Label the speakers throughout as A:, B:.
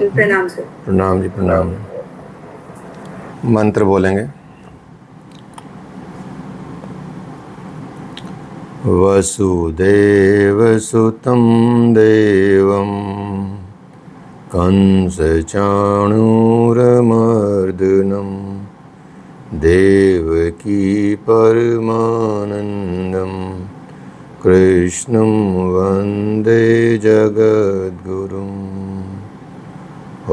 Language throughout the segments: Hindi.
A: प्रणाम सर।
B: प्रणाम जी, प्रणाम। मंत्र बोलेंगे। वसुदेवसुतं देवं कंसचाणूरमर्दनं देवकी परमानन्दं कृष्णं वन्दे जगद्गुरुम्।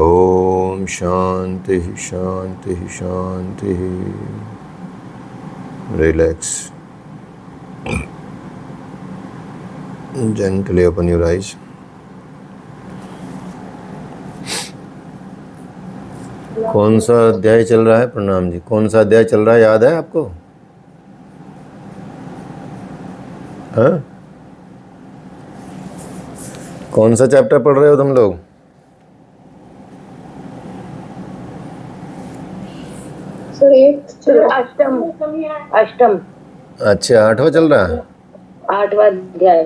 B: ओम शांति शांति शांति। Relax. Gently open your eyes. कौन सा अध्याय चल रहा है? प्रणाम जी। कौन सा अध्याय चल रहा है, याद है आपको? हाँ, कौन सा चैप्टर पढ़ रहे हो तुम लोग?
A: अष्टम। अष्टम।
B: अच्छा, 8वां चल रहा है।
A: 8वां अध्याय।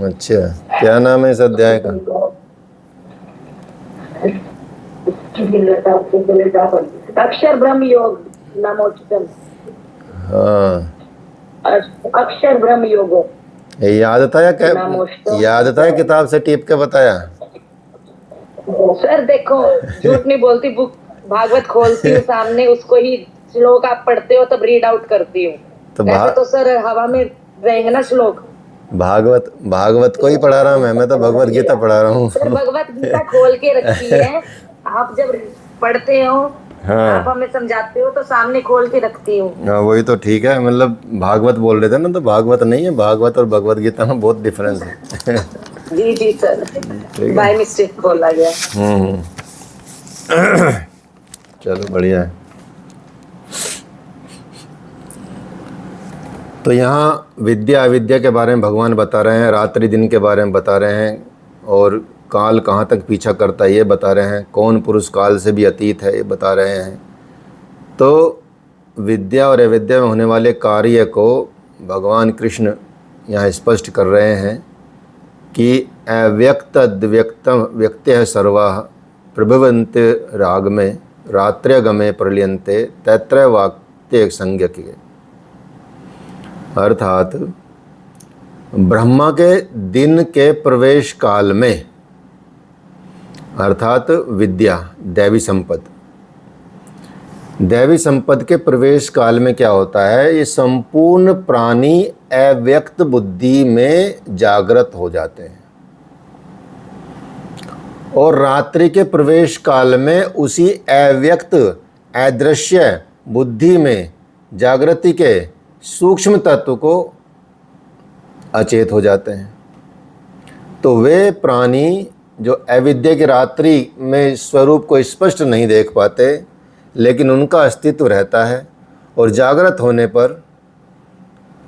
B: अच्छा, क्या नाम है इस अध्याय का?
A: अक्षर ब्रह्म योग नमोचितम।
B: हाँ,
A: अक्षर ब्रह्म योग।
B: ये याद था या क्या? याद था या किताब से टीप के बताया?
A: सर देखो, झूठ नहीं बोलती, बुक भागवत खोलती हूँ सामने, उसको ही श्लोक आप पढ़ते हो तब रीड आउट करती हूँ। तो सर हवा में रहेंगे ना श्लोक।
B: भागवत को ही पढ़ा रहा हूँ मैं तो भगवत गीता पढ़ा रहा हूँ।
A: सर भगवत गीता खोल के रखी है, आप जब पढ़ते हो आप हमें समझाते हो तो सामने खोल के रखती हूँ।
B: हाँ, वही तो ठीक है। मतलब भागवत बोल रहे थे ना, तो भागवत नहीं है, भागवत और भगवत गीता में बहुत डिफरेंस है।
A: जी जी सर, बाय मिस्टेक बोला गया।
B: चलो बढ़िया है। तो यहाँ विद्या अविद्या के बारे में भगवान बता रहे हैं, रात्रि दिन के बारे में बता रहे हैं, और काल कहाँ तक पीछा करता है ये बता रहे हैं, कौन पुरुष काल से भी अतीत है ये बता रहे हैं। तो विद्या और अविद्या में होने वाले कार्य को भगवान कृष्ण यहाँ स्पष्ट कर रहे हैं कि अव्यक्त अद्व्यक्तम व्यक्त्य सर्वाः प्रभवन्ते राग में रात्र्यगमे प्रलियन्ते तैत्र वाक्य संज्ञके। अर्थात ब्रह्मा के दिन के प्रवेश काल में, अर्थात विद्या दैवी संपद के प्रवेश काल में क्या होता है, ये संपूर्ण प्राणी अव्यक्त बुद्धि में जागृत हो जाते हैं, और रात्रि के प्रवेश काल में उसी अव्यक्त अदृश्य बुद्धि में जागृति के सूक्ष्म तत्व को अचेत हो जाते हैं। तो वे प्राणी जो अविद्या की रात्रि में स्वरूप को स्पष्ट नहीं देख पाते, लेकिन उनका अस्तित्व रहता है, और जागृत होने पर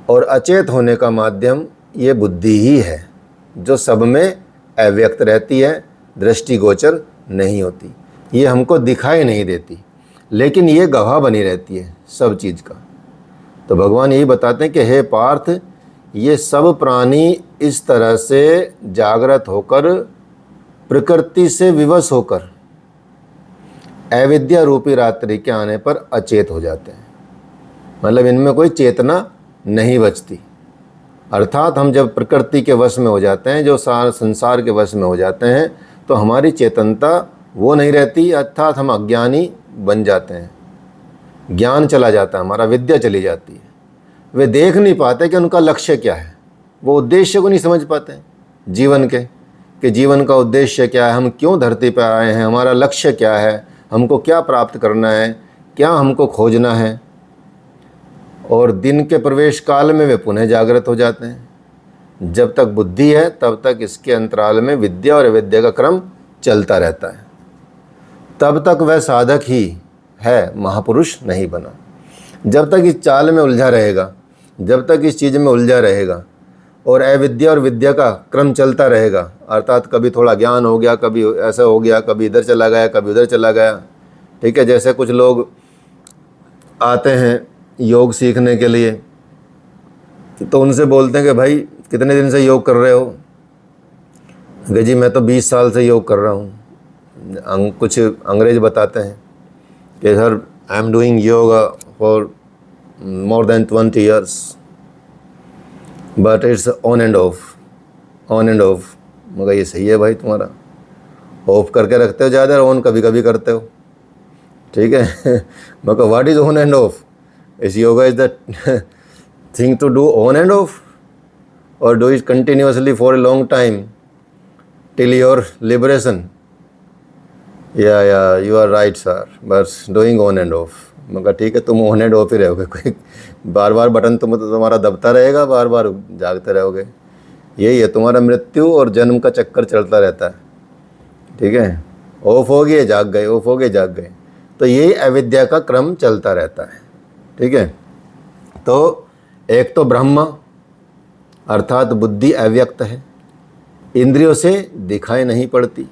B: और अचेत होने का माध्यम ये बुद्धि ही है, जो सब में अव्यक्त रहती है, दृष्टिगोचर नहीं होती, ये हमको दिखाई नहीं देती, लेकिन ये गवाह बनी रहती है सब चीज़ का। तो भगवान यही बताते हैं कि हे पार्थ, ये सब प्राणी इस तरह से जागृत होकर प्रकृति से विवश होकर अविद्या रूपी रात्रि के आने पर अचेत हो जाते हैं। मतलब इनमें कोई चेतना नहीं बचती। अर्थात हम जब प्रकृति के वश में हो जाते हैं, जो संसार के वश में हो जाते हैं, तो हमारी चेतनता वो नहीं रहती, अर्थात हम अज्ञानी बन जाते हैं, ज्ञान चला जाता है हमारा, विद्या चली जाती है। वे देख नहीं पाते कि उनका लक्ष्य क्या है, वो उद्देश्य को नहीं समझ पाते जीवन के, कि जीवन का उद्देश्य क्या है, हम क्यों धरती पर आए हैं, हमारा लक्ष्य क्या है, हमको क्या प्राप्त करना है, क्या हमको खोजना है। और दिन के प्रवेश काल में वे पुनः जागृत हो जाते हैं। जब तक बुद्धि है तब तक इसके अंतराल में विद्या और अविद्या का क्रम चलता रहता है, तब तक वह साधक ही है, महापुरुष नहीं बना। जब तक इस चाल में उलझा रहेगा, जब तक इस चीज़ में उलझा रहेगा और अविद्या और विद्या का क्रम चलता रहेगा, अर्थात कभी थोड़ा ज्ञान हो गया, कभी ऐसा हो गया, कभी इधर चला गया, कभी उधर चला गया, ठीक है। जैसे कुछ लोग आते हैं योग सीखने के लिए, तो उनसे बोलते हैं कि भाई कितने दिन से योग कर रहे हो? कि जी मैं तो 20 साल से योग कर रहा हूँ। कुछ अंग्रेज बताते हैं कि sir I am doing yoga for more than 20 years but it's on and off. मगर ये सही है भाई, तुम्हारा ऑफ करके रखते हो ज़्यादा, ऑन कभी कभी करते हो, ठीक है। मगर what is on and off? इस yoga is the thing to do on and off, और do it continuously for a long time till your liberation. या यू आर राइट सर, बस डूइंग ऑन एंड ऑफ। मगर ठीक है, तुम ऑन एंड ऑफ ही रहोगे, कोई बार बार बटन तुम्हारा दबता रहेगा, बार बार जागते रहोगे। यही है तुम्हारा मृत्यु और जन्म का चक्कर चलता रहता है, ठीक है। ऑफ हो गए जाग गए, ऑफ हो गए जाग गए, तो यही अविद्या का क्रम चलता रहता है, ठीक है। तो एक तो ब्रह्म अर्थात बुद्धि अव्यक्त है, इंद्रियों से दिखाई नहीं पड़ती।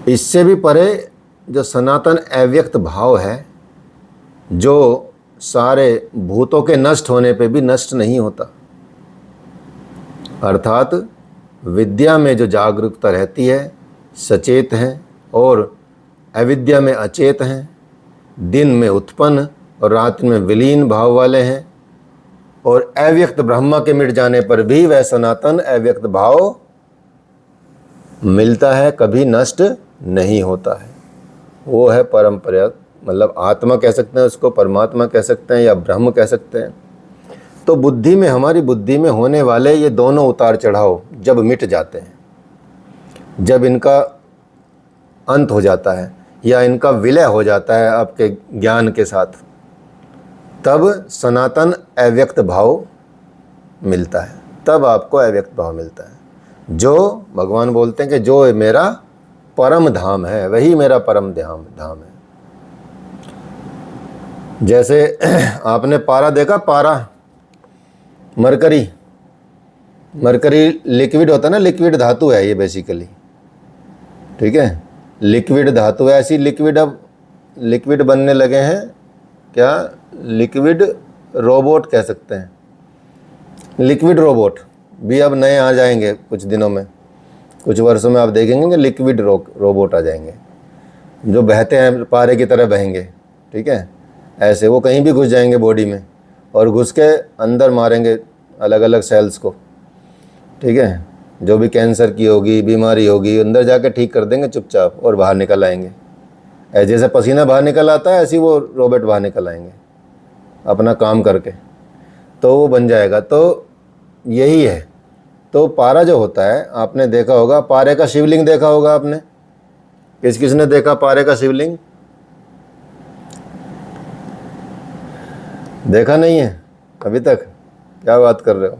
B: इससे भी परे जो सनातन अव्यक्त भाव है, जो सारे भूतों के नष्ट होने पे भी नष्ट नहीं होता, अर्थात विद्या में जो जागरूकता रहती है, सचेत हैं, और अविद्या में अचेत हैं, दिन में उत्पन्न और रात में विलीन भाव वाले हैं, और अव्यक्त ब्रह्मा के मिट जाने पर भी वह सनातन अव्यक्त भाव मिलता है, कभी नष्ट नहीं होता है। वो है परंपरा, मतलब आत्मा कह सकते हैं उसको, परमात्मा कह सकते हैं, या ब्रह्म कह सकते हैं। तो बुद्धि में, हमारी बुद्धि में होने वाले ये दोनों उतार चढ़ाव जब मिट जाते हैं, जब इनका अंत हो जाता है या इनका विलय हो जाता है आपके ज्ञान के साथ, तब सनातन अव्यक्त भाव मिलता है, तब आपको अव्यक्त भाव मिलता है। जो भगवान बोलते हैं कि जो मेरा परम धाम है, वही मेरा परम धाम है। जैसे आपने पारा देखा, पारा मरकरी लिक्विड होता है ना, लिक्विड धातु है ये बेसिकली, ठीक है। लिक्विड धातु है, ऐसी लिक्विड अब लिक्विड बनने लगे हैं, क्या लिक्विड रोबोट कह सकते हैं, लिक्विड रोबोट भी अब नए आ जाएंगे कुछ दिनों में, कुछ वर्षों में आप देखेंगे कि लिक्विड रोबोट आ जाएंगे जो बहते हैं, पारे की तरह बहेंगे, ठीक है। ऐसे वो कहीं भी घुस जाएंगे बॉडी में, और घुस के अंदर मारेंगे अलग अलग सेल्स को, ठीक है। जो भी कैंसर की होगी, बीमारी होगी, अंदर जाके ठीक कर देंगे चुपचाप, और बाहर निकल आएंगे। जैसे पसीना बाहर निकल आता है, ऐसे ही वो रोबोट बाहर निकल आएंगे अपना काम करके, तो वो बन जाएगा। तो यही है। तो पारा जो होता है, आपने देखा होगा, पारे का शिवलिंग देखा होगा आपने, किसने देखा पारे का शिवलिंग? देखा नहीं है अभी तक? क्या बात कर रहे हो।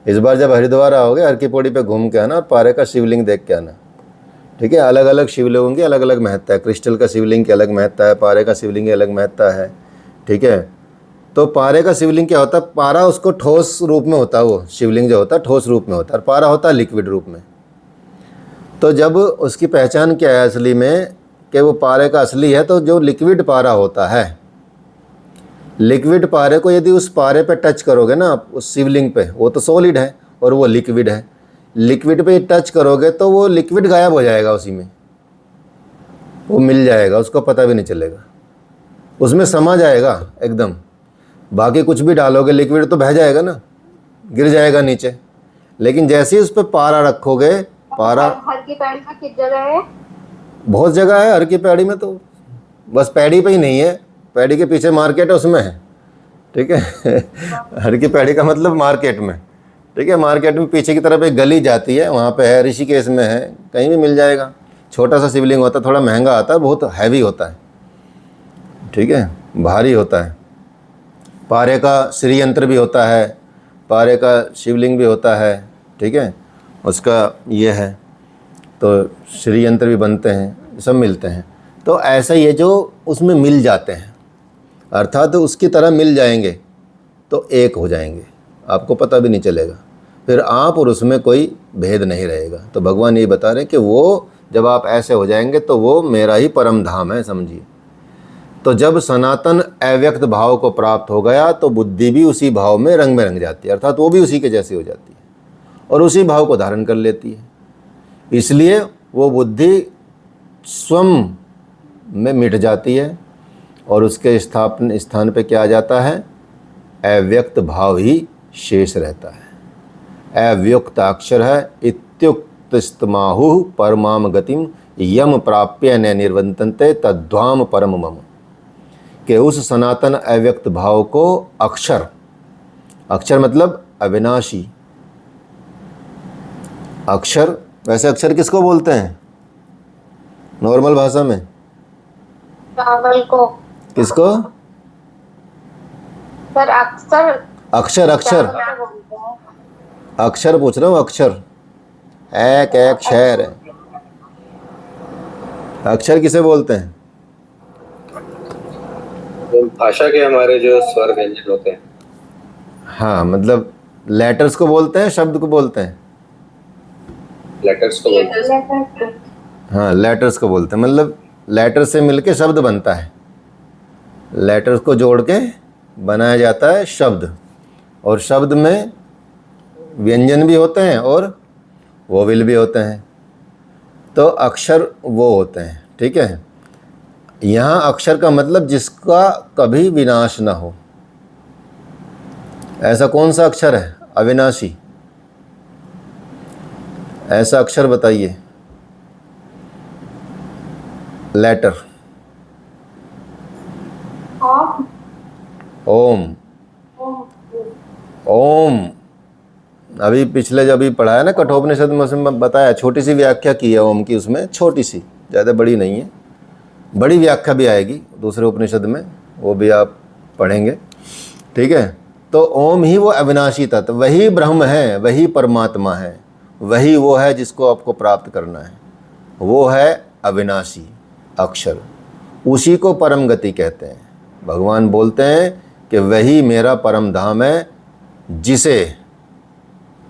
B: इस बार जब हरिद्वार आओगे, हर की पौड़ी पे घूम के आना, पारे का शिवलिंग देख के आना, ठीक है। अलग अलग शिवलिंगों की अलग अलग महत्ता है, क्रिस्टल का शिवलिंग की अलग महत्ता है, पारे का शिवलिंग की अलग महत्ता है, ठीक है। तो पारे का शिवलिंग क्या होता है? पारा उसको ठोस रूप में होता है, वो शिवलिंग जो होता है ठोस रूप में होता है, और पारा होता है लिक्विड रूप में। तो जब उसकी पहचान क्या है असली में, कि वो पारे का असली है, तो जो लिक्विड पारा होता है, लिक्विड पारे को यदि उस पारे पे टच करोगे ना आप, उस शिवलिंग पे, वो तो सॉलिड है और वो लिक्विड है, लिक्विड पे टच करोगे तो वो लिक्विड गायब हो जाएगा, उसी में वो मिल जाएगा, उसको पता भी नहीं चलेगा, उसमें समा जाएगा एकदम। बाकी कुछ भी डालोगे लिक्विड तो बह जाएगा ना, गिर जाएगा नीचे। लेकिन जैसे ही उस पर पारा रखोगे, पारा
A: हर की पैड़ी में किस जगह है?
B: बहुत जगह है हर की पैड़ी में, तो बस पैड़ी पे ही नहीं है, पैड़ी के पीछे मार्केट है उसमें है, ठीक है। हर की पैड़ी का मतलब मार्केट में, ठीक है। मार्केट में पीछे की तरफ एक गली जाती है, वहाँ पे है, ऋषिकेश में है, कहीं भी मिल जाएगा। छोटा सा शिवलिंग होता है, थोड़ा महंगा आता है, बहुत हैवी होता है, ठीक है, भारी होता है। पारे का श्री यंत्र भी होता है, पारे का शिवलिंग भी होता है, ठीक है, उसका ये है। तो श्री यंत्र भी बनते हैं, सब मिलते हैं। तो ऐसा ही है, जो उसमें मिल जाते हैं, अर्थात तो उसकी तरह मिल जाएंगे तो एक हो जाएंगे, आपको पता भी नहीं चलेगा, फिर आप और उसमें कोई भेद नहीं रहेगा। तो भगवान ये बता रहे हैं कि वो जब आप ऐसे हो जाएंगे तो वो मेरा ही परम धाम है, समझिए। तो जब सनातन अव्यक्त भाव को प्राप्त हो गया तो बुद्धि भी उसी भाव में रंग जाती है, अर्थात वो भी उसी के जैसी हो जाती है और उसी भाव को धारण कर लेती है। इसलिए वो बुद्धि स्वयं में मिट जाती है और उसके स्थान पे क्या आ जाता है? अव्यक्त भाव ही शेष रहता है। अव्युक्त अक्षर है। इत्युक्तस्तमाहु परमाम गतिम यम प्राप्य न निर्वंतन्ते तद्धाम परम मम। कि उस सनातन अव्यक्त भाव को अक्षर, अक्षर मतलब अविनाशी, अक्षर, वैसे अक्षर किसको बोलते हैं नॉर्मल भाषा में?
A: चावल को।
B: किसको?
A: सर अक्सर
B: अक्षर, अक्षर, अक्षर पूछ रहा हूँ। अक्षर एक एक शेर है। अक्षर किसे बोलते हैं?
C: भाषा के हमारे जो स्वर व्यंजन होते हैं।
B: हाँ, मतलब लेटर्स को बोलते हैं, शब्द को बोलते हैं?
C: लेटर्स को बोलते हैं।
B: हाँ, लेटर्स को बोलते हैं। मतलब लेटर से मिलके शब्द बनता है, लेटर्स को जोड़ के बनाया जाता है शब्द, और शब्द में व्यंजन भी होते हैं और वोवेल भी होते हैं। तो अक्षर वो होते हैं, ठीक है। यहाँ अक्षर का मतलब जिसका कभी विनाश ना हो। ऐसा कौन सा अक्षर है अविनाशी? ऐसा अक्षर बताइए। लेटर। ओम। ओम अभी पिछले जब भी पढ़ा है ना कठोपनिषद में, उसमें बताया, छोटी सी व्याख्या की है ओम की, उसमें छोटी सी, ज़्यादा बड़ी नहीं है। बड़ी व्याख्या भी आएगी दूसरे उपनिषद में, वो भी आप पढ़ेंगे, ठीक है। तो ओम ही वो अविनाशी तत्व, वही ब्रह्म है, वही परमात्मा है, वही वो है जिसको आपको प्राप्त करना है। वो है अविनाशी अक्षर, उसी को परम गति कहते हैं। भगवान बोलते हैं कि वही मेरा परम धाम है, जिसे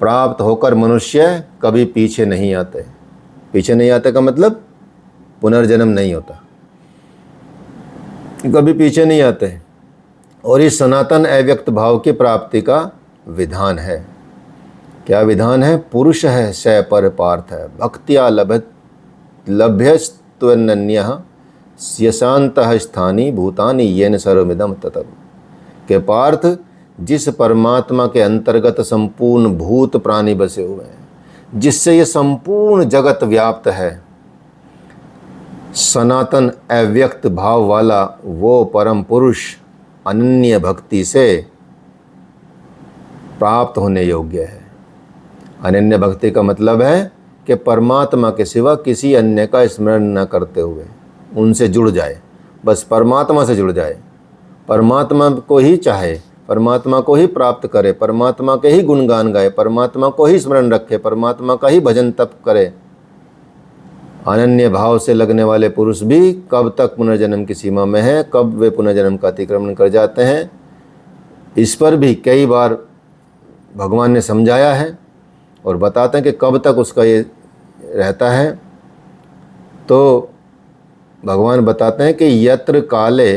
B: प्राप्त होकर मनुष्य कभी पीछे नहीं आते। पीछे नहीं आते का मतलब पुनर्जन्म नहीं होता, कभी पीछे नहीं आते। और इस सनातन अव्यक्त भाव की प्राप्ति का विधान है। क्या विधान है? पुरुष है स पर पार्थ है भक्त्या लभ्यस्त्वन्यः यशान्तः स्थानी भूतानि येन सर्वमिदं ततः। के पार्थ, जिस परमात्मा के अंतर्गत संपूर्ण भूत प्राणी बसे हुए हैं, जिससे ये संपूर्ण जगत व्याप्त है, सनातन अव्यक्त भाव वाला वो परम पुरुष अनन्य भक्ति से प्राप्त होने योग्य है। अनन्य भक्ति का मतलब है कि परमात्मा के सिवा किसी अन्य का स्मरण न करते हुए उनसे जुड़ जाए, बस परमात्मा से जुड़ जाए, परमात्मा को ही चाहे, परमात्मा को ही प्राप्त करे, परमात्मा के ही गुणगान गाए, परमात्मा को ही स्मरण रखे, परमात्मा का ही भजन तप करे। अनन्य भाव से लगने वाले पुरुष भी कब तक पुनर्जन्म की सीमा में है, कब वे पुनर्जन्म का अतिक्रमण कर जाते हैं, इस पर भी कई बार भगवान ने समझाया है और बताते हैं कि कब तक उसका ये रहता है। तो भगवान बताते हैं कि यत्र काले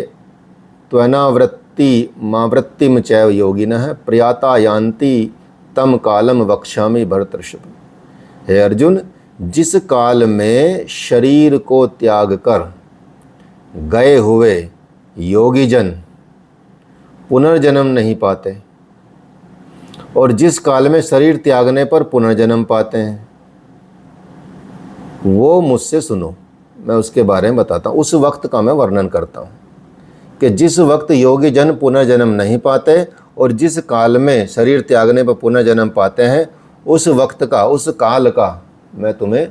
B: त्वनावृत्ति मावृत्तिम चैव योगिनः प्रयाता यान्ति तम कालम वक्ष्यामि भरतर्षभ। हे अर्जुन, जिस काल में शरीर को त्याग कर गए हुए योगी जन पुनर्जन्म नहीं पाते, और जिस काल में शरीर त्यागने पर पुनर्जन्म पाते हैं, वो मुझसे सुनो, मैं उसके बारे में बताता हूँ। उस वक्त का मैं वर्णन करता हूँ कि जिस वक्त योगी जन पुनर्जन्म नहीं पाते और जिस काल में शरीर त्यागने पर पुनर्जन्म पाते हैं, उस वक्त का, उस काल का मैं तुम्हें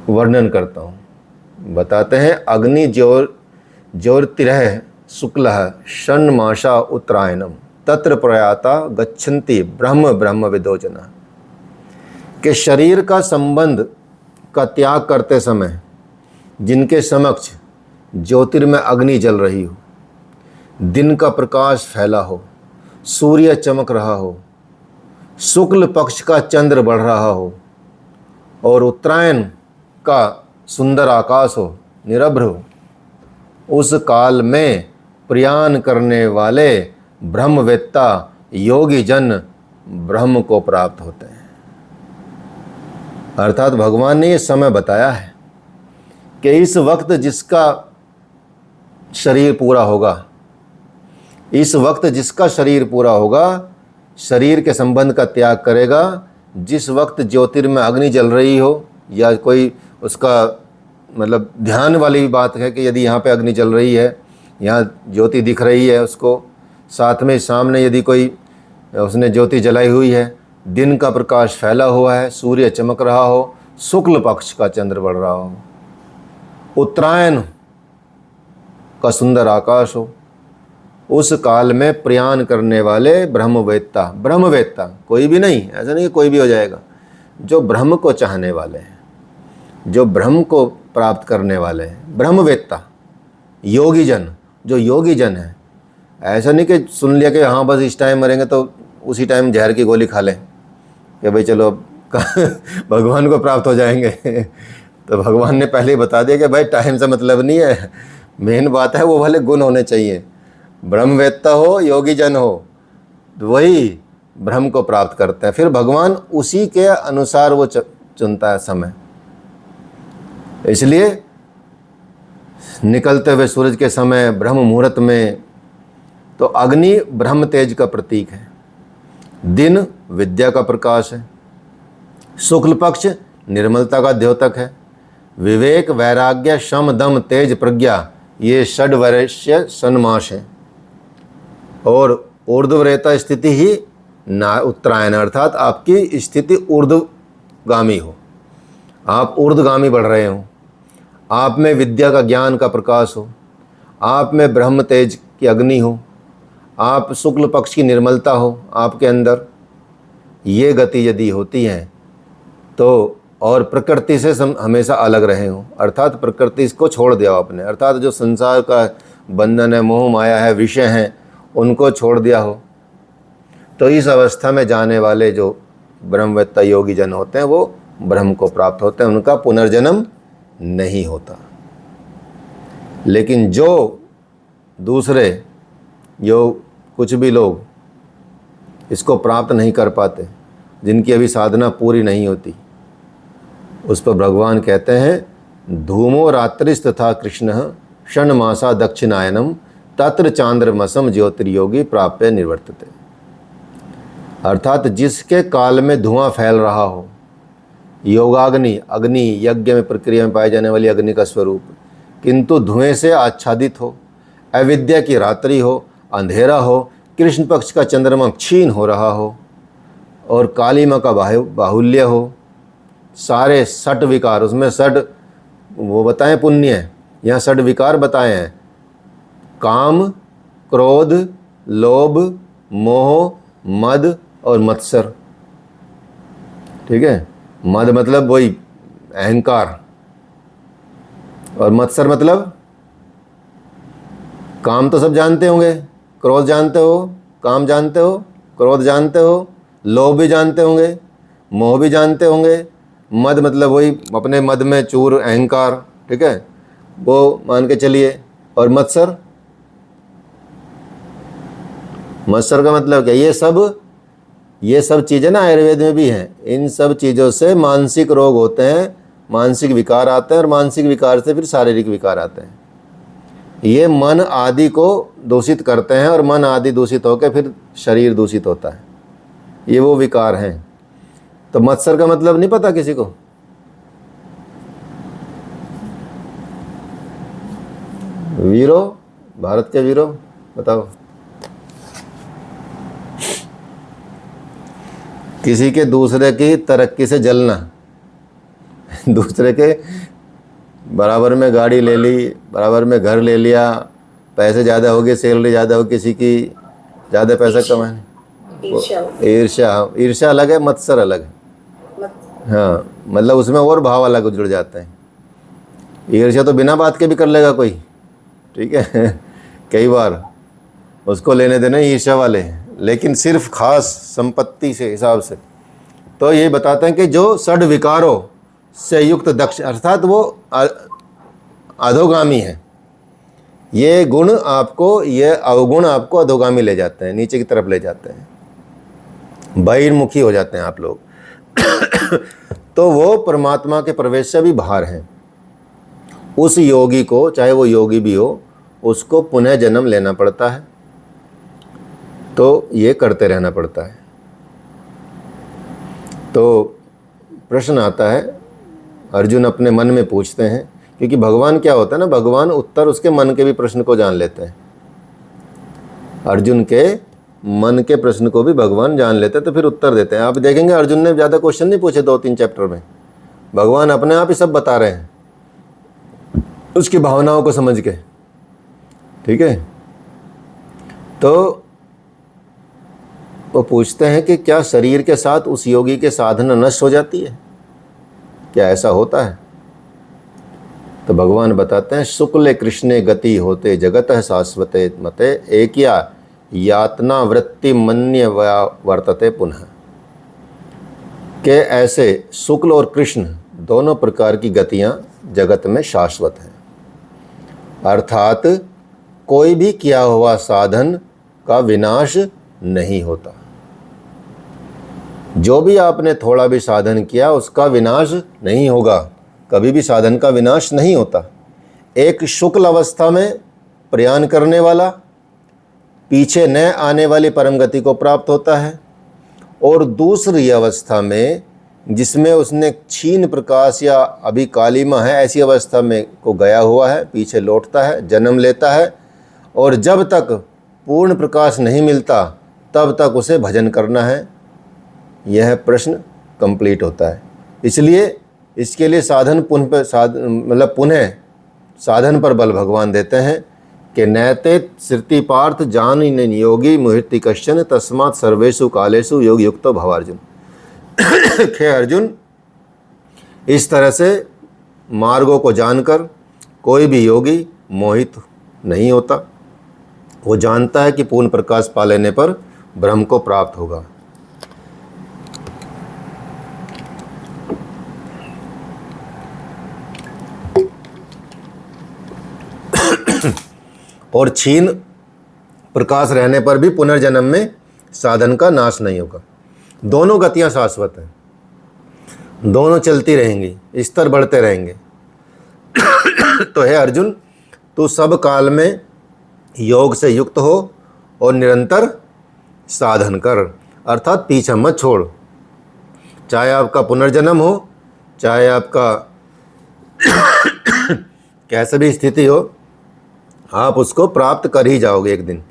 B: वर्णन करता हूँ। बताते हैं, अग्नि ज्योतिरः शुक्लः षण्मासा उत्तरायणम तत्र प्रयाता गच्छन्ति ब्रह्म ब्रह्म विदो जना। के शरीर का संबंध का त्याग करते समय जिनके समक्ष ज्योतिर्मय अग्नि जल रही हो, दिन का प्रकाश फैला हो, सूर्य चमक रहा हो, शुक्ल पक्ष का चंद्र बढ़ रहा हो और उत्तरायण का सुंदर आकाश हो, निरभ्र हो, उस काल में प्रयाण करने वाले ब्रह्मवेत्ता योगी जन ब्रह्म को प्राप्त होते हैं। अर्थात भगवान ने ये समय बताया है कि इस वक्त जिसका शरीर पूरा होगा, इस वक्त जिसका शरीर पूरा होगा, शरीर के संबंध का त्याग करेगा, जिस वक्त ज्योतिर्मय अग्नि जल रही हो या कोई उसका मतलब ध्यान वाली बात है कि यदि यहाँ पे अग्नि जल रही है, यहाँ ज्योति दिख रही है उसको, साथ में सामने यदि कोई उसने ज्योति जलाई हुई है, दिन का प्रकाश फैला हुआ है, सूर्य चमक रहा हो, शुक्ल पक्ष का चंद्र बढ़ रहा हो, उत्तरायण का सुंदर आकाश हो, उस काल में प्रयाण करने वाले ब्रह्मवेत्ता कोई भी नहीं, ऐसा नहीं कि कोई भी हो जाएगा, जो ब्रह्म को चाहने वाले हैं, जो ब्रह्म को प्राप्त करने वाले हैं, ब्रह्मवेत्ता योगी जन, जो योगी जन है। ऐसा नहीं कि सुन लिया कि हाँ बस इस टाइम मरेंगे तो उसी टाइम जहर की गोली खा लें कि भाई चलो भगवान को प्राप्त हो जाएंगे। तो भगवान ने पहले ही बता दिया कि भाई टाइम से मतलब नहीं है, मेन बात है वो वाले गुण होने चाहिए, ब्रह्मवेत्ता हो, योगी जन हो, वही ब्रह्म को प्राप्त करते हैं। फिर भगवान उसी के अनुसार वो चुनता है समय। इसलिए निकलते हुए सूरज के समय ब्रह्म मुहूर्त में तो अग्नि ब्रह्म तेज का प्रतीक है, दिन विद्या का प्रकाश है, शुक्ल पक्ष निर्मलता का द्योतक है, विवेक वैराग्य शम दम तेज प्रज्ञा ये षड्वर्ष्य सन्मास है, और ऊर्ध्वरेता स्थिति ही ना उत्तरायण, अर्थात आपकी स्थिति ऊर्ध्वगामी हो, आप ऊर्ध्वगामी बढ़ रहे हो, आप में विद्या का ज्ञान का प्रकाश हो, आप में ब्रह्म तेज की अग्नि हो, आप शुक्ल पक्ष की निर्मलता हो आपके अंदर, ये गति यदि होती है तो, और प्रकृति से हमेशा अलग रहे हो, अर्थात प्रकृति को छोड़ दिया हो आपने, अर्थात जो संसार का बंधन है, मोह माया है, विषय हैं, उनको छोड़ दिया हो, तो इस अवस्था में जाने वाले जो ब्रह्मवेत्ता योगी जन होते हैं वो ब्रह्म को प्राप्त होते हैं, उनका पुनर्जन्म नहीं होता। लेकिन जो दूसरे जो कुछ भी लोग इसको प्राप्त नहीं कर पाते, जिनकी अभी साधना पूरी नहीं होती, उस पर भगवान कहते हैं धूमो रात्रिस्त तथा कृष्ण षण मासा दक्षिणायनम तत्र चांद्रमसम ज्योतिर्योगी प्राप्य निवर्तते। अर्थात जिसके काल में धुआं फैल रहा हो, योगाग्नि, अग्नि यज्ञ में प्रक्रिया में पाई जाने वाली अग्नि का स्वरूप, किंतु धुएं से आच्छादित हो, अविद्या की रात्रि हो, अंधेरा हो, कृष्ण पक्ष का चंद्रमा क्षीण हो रहा हो और कालीमा का बाहुल्य हो, सारे सठ विकार, उसमें सठ वो बताएं पुण्य है, यहाँ सठ विकार बताए हैं, काम, क्रोध, लोभ, मोह, मद और मत्सर। ठीक है, मद मतलब वही अहंकार, और मत्सर मतलब काम तो सब जानते होंगे, क्रोध जानते हो, काम जानते हो, क्रोध जानते हो, लोभ भी जानते होंगे, मोह भी जानते होंगे, मद मतलब वही अपने मद में चूर अहंकार, ठीक है, वो मान के चलिए, और मत्सर, मत्सर का मतलब क्या, ये सब चीज़ें ना आयुर्वेद में भी हैं, इन सब चीज़ों से मानसिक रोग होते हैं, मानसिक विकार आते हैं, और मानसिक विकार से फिर शारीरिक विकार आते हैं। ये मन आदि को दूषित करते हैं और मन आदि दूषित होकर फिर शरीर दूषित होता है, ये वो विकार हैं। तो मत्सर का मतलब नहीं पता किसी को? वीरों, भारत के वीरों बताओ, किसी के दूसरे की तरक्की से जलना, दूसरे के बराबर में गाड़ी ले ली, बराबर में घर ले लिया, पैसे ज़्यादा हो गए, सैलरी ज़्यादा हो, किसी की ज़्यादा पैसा कमाने, ईर्ष्या अलग है, मत्सर अलग है। हाँ, मतलब उसमें और भाव अलग जुड़ जाते हैं। ईर्ष्या तो बिना बात के भी कर लेगा कोई, ठीक है कई बार उसको लेने देने ईर्ष्या वाले, लेकिन सिर्फ खास संपत्ति से हिसाब से। तो ये बताते हैं कि जो षड विकारों से युक्त दक्ष, अर्थात वो अधोगामी है, ये गुण आपको, ये अवगुण आपको अधोगामी ले जाते हैं, नीचे की तरफ ले जाते हैं, बहिर्मुखी हो जाते हैं आप लोग। तो वो परमात्मा के प्रवेश से भी बाहर हैं। उस योगी को, चाहे वो योगी भी हो, उसको पुनः जन्म लेना पड़ता है, तो ये करते रहना पड़ता है। तो प्रश्न आता है, अर्जुन अपने मन में पूछते हैं, क्योंकि भगवान क्या होता है ना, भगवान उत्तर उसके मन के भी प्रश्न को जान लेते हैं। अर्जुन के मन के प्रश्न को भी भगवान जान लेते हैं, तो फिर उत्तर देते हैं। आप देखेंगे अर्जुन ने ज़्यादा क्वेश्चन नहीं पूछे 2-3 चैप्टर में, भगवान अपने आप ही सब बता रहे हैं उसकी भावनाओं को समझ के। ठीक है, तो वो पूछते हैं कि क्या शरीर के साथ उस योगी के साधना नष्ट हो जाती है, क्या ऐसा होता है? तो भगवान बताते हैं, शुक्ल कृष्णे गति होते जगत शाश्वते मते एक यातना वृत्ति मन्य वर्तते पुनः। के ऐसे शुक्ल और कृष्ण दोनों प्रकार की गतियां जगत में शाश्वत हैं, अर्थात कोई भी किया हुआ साधन का विनाश नहीं होता। जो भी आपने थोड़ा भी साधन किया उसका विनाश नहीं होगा, कभी भी साधन का विनाश नहीं होता। एक शुक्ल अवस्था में प्रयाण करने वाला पीछे न आने वाली परम गति को प्राप्त होता है, और दूसरी अवस्था में जिसमें उसने क्षीण प्रकाश या अभी कालिमा है ऐसी अवस्था में को गया हुआ है, पीछे लौटता है, जन्म लेता है, और जब तक पूर्ण प्रकाश नहीं मिलता तब तक उसे भजन करना है। यह प्रश्न कंप्लीट होता है। इसलिए इसके लिए साधन पुनः साधन पर बल भगवान देते हैं कि नैते श्रुति पार्थ जान योगी मुहूर्ति कश्चन तस्मात् सर्वेषु कालेषु योग युक्तो भव अर्जुन। हे अर्जुन, इस तरह से मार्गों को जानकर कोई भी योगी मोहित नहीं होता। वो जानता है कि पूर्ण प्रकाश पा लेने पर ब्रह्म को प्राप्त होगा। और क्षीण प्रकाश रहने पर भी पुनर्जन्म में साधन का नाश नहीं होगा। दोनों गतियां शाश्वत हैं, दोनों चलती रहेंगी, स्तर बढ़ते रहेंगे। तो हे अर्जुन, तू सब काल में योग से युक्त हो और निरंतर साधन कर, अर्थात पीछा मत छोड़। चाहे आपका पुनर्जन्म हो, चाहे आपका कैसे भी स्थिति हो, आप उसको प्राप्त कर ही जाओगे एक दिन।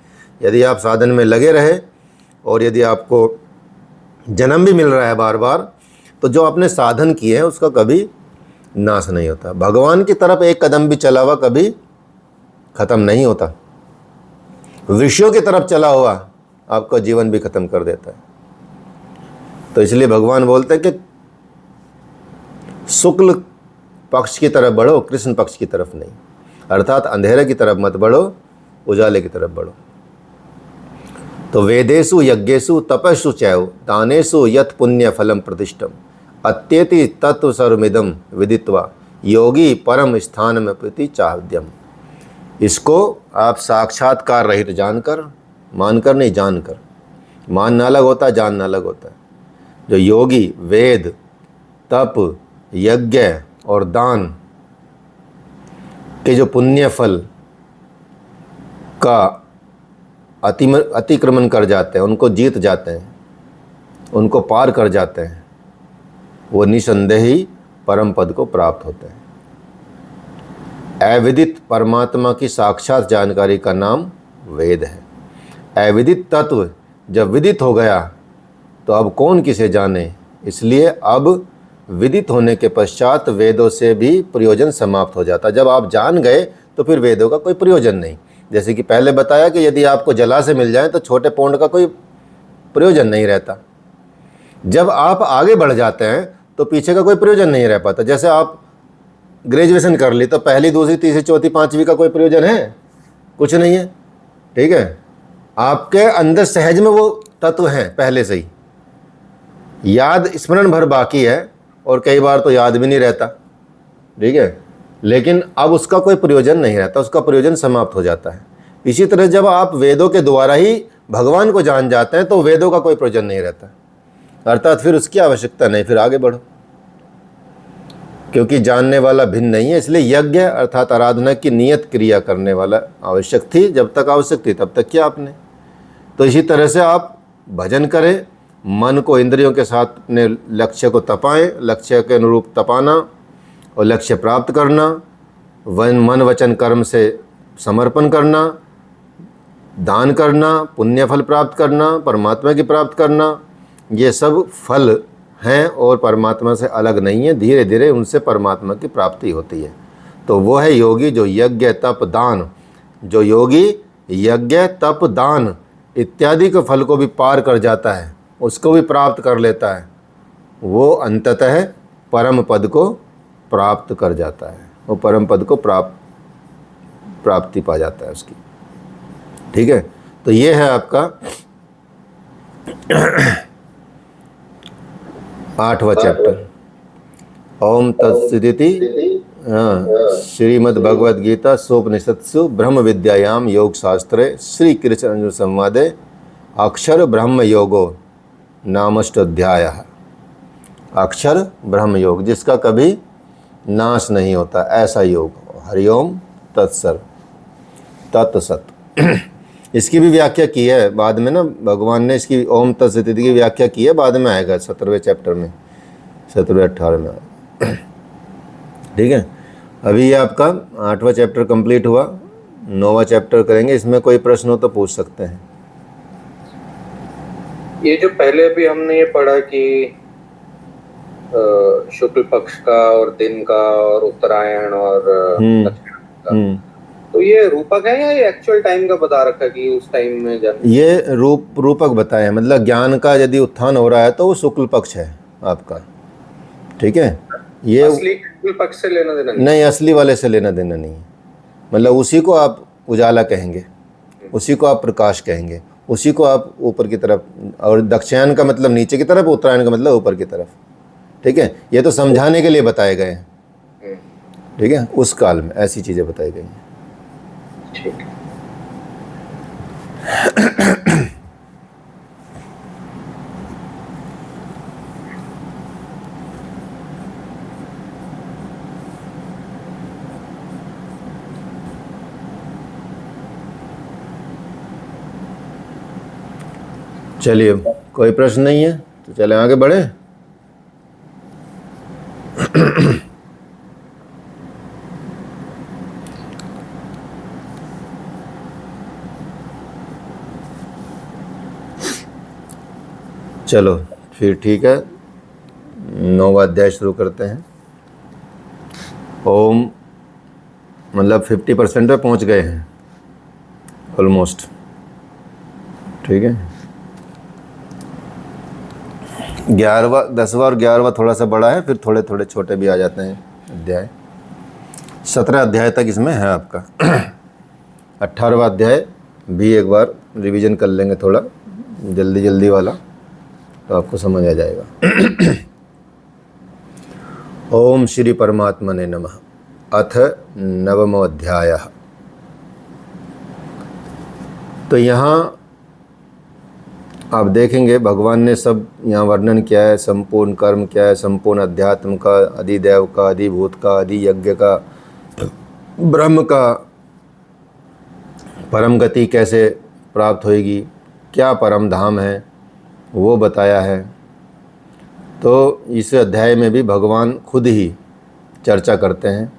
B: यदि आप साधन में लगे रहे और यदि आपको जन्म भी मिल रहा है बार बार, तो जो आपने साधन किए हैं उसका कभी नाश नहीं होता। भगवान की तरफ एक कदम भी चला हुआ कभी खत्म नहीं होता। विषयों की तरफ चला हुआ आपका जीवन भी खत्म कर देता है। तो इसलिए भगवान बोलते हैं कि शुक्ल पक्ष की तरफ बढ़ो, कृष्ण पक्ष की तरफ नहीं, अर्थात अंधेरे की तरफ मत बढ़ो, उजाले की तरफ बढ़ो। तो वेदेषु यज्ञेषु तपस्सु चैव दानेषु यत् पुण्य फलम प्रतिष्ठम अत्येति तत्व सर्वमिदम विदित्वा योगी परम स्थान में प्रति चाहद्यम। इसको आप साक्षात्कार रहित जानकर, मानकर नहीं जानकर, मानना अलग होता है, जानना अलग होता है। जो योगी वेद, तप, यज्ञ और दान के जो पुण्य फल का अतिक्रमण कर जाते हैं, उनको जीत जाते हैं, उनको पार कर जाते हैं, वो निसंदेह ही परम पद को प्राप्त होते हैं। अविदित परमात्मा की साक्षात जानकारी का नाम वेद है। अविदित तत्व जब विदित हो गया तो अब कौन किसे जाने, इसलिए अब विदित होने के पश्चात वेदों से भी प्रयोजन समाप्त हो जाता। जब आप जान गए तो फिर वेदों का कोई प्रयोजन नहीं। जैसे कि पहले बताया कि यदि आपको जला से मिल जाए तो छोटे पोंड का कोई प्रयोजन नहीं रहता। जब आप आगे बढ़ जाते हैं तो पीछे का कोई प्रयोजन नहीं रह पाता। जैसे आप ग्रेजुएशन कर ली तो पहली, दूसरी, तीसरी, चौथी, पाँचवीं का कोई प्रयोजन है? कुछ नहीं है। ठीक है, आपके अंदर सहज में वो तत्व हैं पहले से ही, याद स्मरण भर बाकी है और कई बार तो याद भी नहीं रहता। ठीक है, लेकिन अब उसका कोई प्रयोजन नहीं रहता, उसका प्रयोजन समाप्त हो जाता है। इसी तरह जब आप वेदों के द्वारा ही भगवान को जान जाते हैं तो वेदों का कोई प्रयोजन नहीं रहता, अर्थात फिर उसकी आवश्यकता नहीं, फिर आगे बढ़ो। क्योंकि जानने वाला भिन्न नहीं है, इसलिए यज्ञ अर्थात आराधना की नियत क्रिया करने वाला आवश्यक थी। जब तक आवश्यक थी तब तक किया आपने। तो इसी तरह से आप भजन करें, मन को इंद्रियों के साथ अपने लक्ष्य को तपाएं, लक्ष्य के अनुरूप तपाना और लक्ष्य प्राप्त करना, मन वचन कर्म से समर्पण करना, दान करना, पुण्य फल प्राप्त करना, परमात्मा की प्राप्त करना, ये सब फल हैं और परमात्मा से अलग नहीं है। धीरे धीरे उनसे परमात्मा की प्राप्ति होती है। तो वो है योगी जो यज्ञ तप दान, जो योगी यज्ञ तप दान इत्यादि के फल को भी पार कर जाता है, उसको भी प्राप्त कर लेता है, वो अंततः परम पद को प्राप्त कर जाता है, वो परम पद को प्राप्ति पा जाता है उसकी। ठीक है, तो ये है आपका 8वां चैप्टर। ओम तत्सदिति श्रीमद् भगवद गीता सोपनिषत्सु ब्रह्म विद्यायाम योग शास्त्रे श्री कृष्ण अर्जुन संवादे अक्षर ब्रह्म योगो नामष्टोध्याय। अक्षर ब्रह्म योग, जिसका कभी नाश नहीं होता, ऐसा योग। हरिओम तत्सर तत्सत। इसकी भी व्याख्या की है बाद में ना, भगवान ने इसकी ओम तत्सदिति की व्याख्या की है, बाद में आएगा 17वें चैप्टर में, 17वें 18 में। ठीक है, अभी ये आपका 8वां चैप्टर कंप्लीट हुआ, 9वां चैप्टर करेंगे। इसमें कोई प्रश्न हो तो पूछ सकते हैं।
C: ये जो पहले भी हमने ये पढ़ा कि शुक्ल पक्ष का और दिन का और उत्तरायण और दक्षिण का, तो ये रूपक है या ये एक्चुअल टाइम का बता रखा कि उस टाइम में
B: ये रूपक बताया, मतलब ज्ञान का यदि उत्थान हो रहा है तो वो शुक्ल पक्ष है आपका। ठीक है, ये
C: असली शुक्ल पक्ष से लेना देना
B: नहीं, असली वाले से लेना देना नहीं है। मतलब उसी को आप उजाला कहेंगे, उसी को आप प्रकाश कहेंगे, उसी को आप ऊपर की तरफ, और दक्षिणायन का मतलब नीचे की तरफ, उत्तरायण का मतलब ऊपर की तरफ। ठीक है, ये तो समझाने के लिए बताए गए हैं। ठीक है, उस काल में ऐसी चीज़ें बताई गई हैं।
C: ठीक है।
B: चलिए, कोई प्रश्न नहीं है तो चले आगे बढ़े। चलो फिर ठीक है, 9वां अध्याय शुरू करते हैं। ओम, मतलब 50% पे पहुंच गए हैं ऑलमोस्ट। ठीक है, 11वां 10वां और 11वां थोड़ा सा बड़ा है, फिर थोड़े थोड़े छोटे भी आ जाते हैं अध्याय। 17 अध्याय तक इसमें है आपका। 18वां अध्याय भी एक बार रिवीजन कर लेंगे, थोड़ा जल्दी जल्दी वाला, तो आपको समझ आ जाएगा। ओम श्री परमात्मने नमः। अथ 9वां अध्याय। तो यहाँ आप देखेंगे भगवान ने सब यहाँ वर्णन किया है, संपूर्ण कर्म क्या है, संपूर्ण अध्यात्म का, अधिदेव का, अधिभूत का, अधि यज्ञ का, ब्रह्म का, परम गति कैसे प्राप्त होएगी, क्या परम धाम है, वो बताया है। तो इस अध्याय में भी भगवान खुद ही चर्चा करते हैं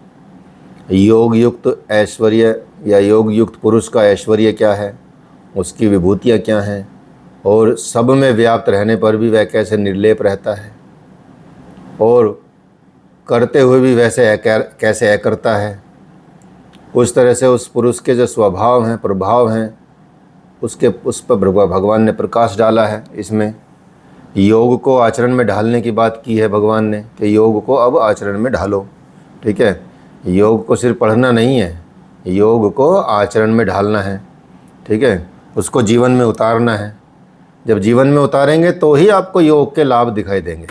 B: योग युक्त ऐश्वर्य या योग युक्त पुरुष का ऐश्वर्य क्या है, उसकी विभूतियाँ क्या हैं, और सब में व्याप्त रहने पर भी वह कैसे निर्लेप रहता है, और करते हुए भी वैसे कैसे करता है। उस तरह से उस पुरुष के जो स्वभाव हैं, प्रभाव हैं, उस पर भगवान ने प्रकाश डाला है। इसमें योग को आचरण में ढालने की बात की है भगवान ने, कि योग को अब आचरण में ढालो। ठीक है, योग को सिर्फ पढ़ना नहीं है, योग को आचरण में ढालना है। ठीक है, उसको जीवन में उतारना है। जब जीवन में उतारेंगे तो ही आपको योग के लाभ दिखाई देंगे,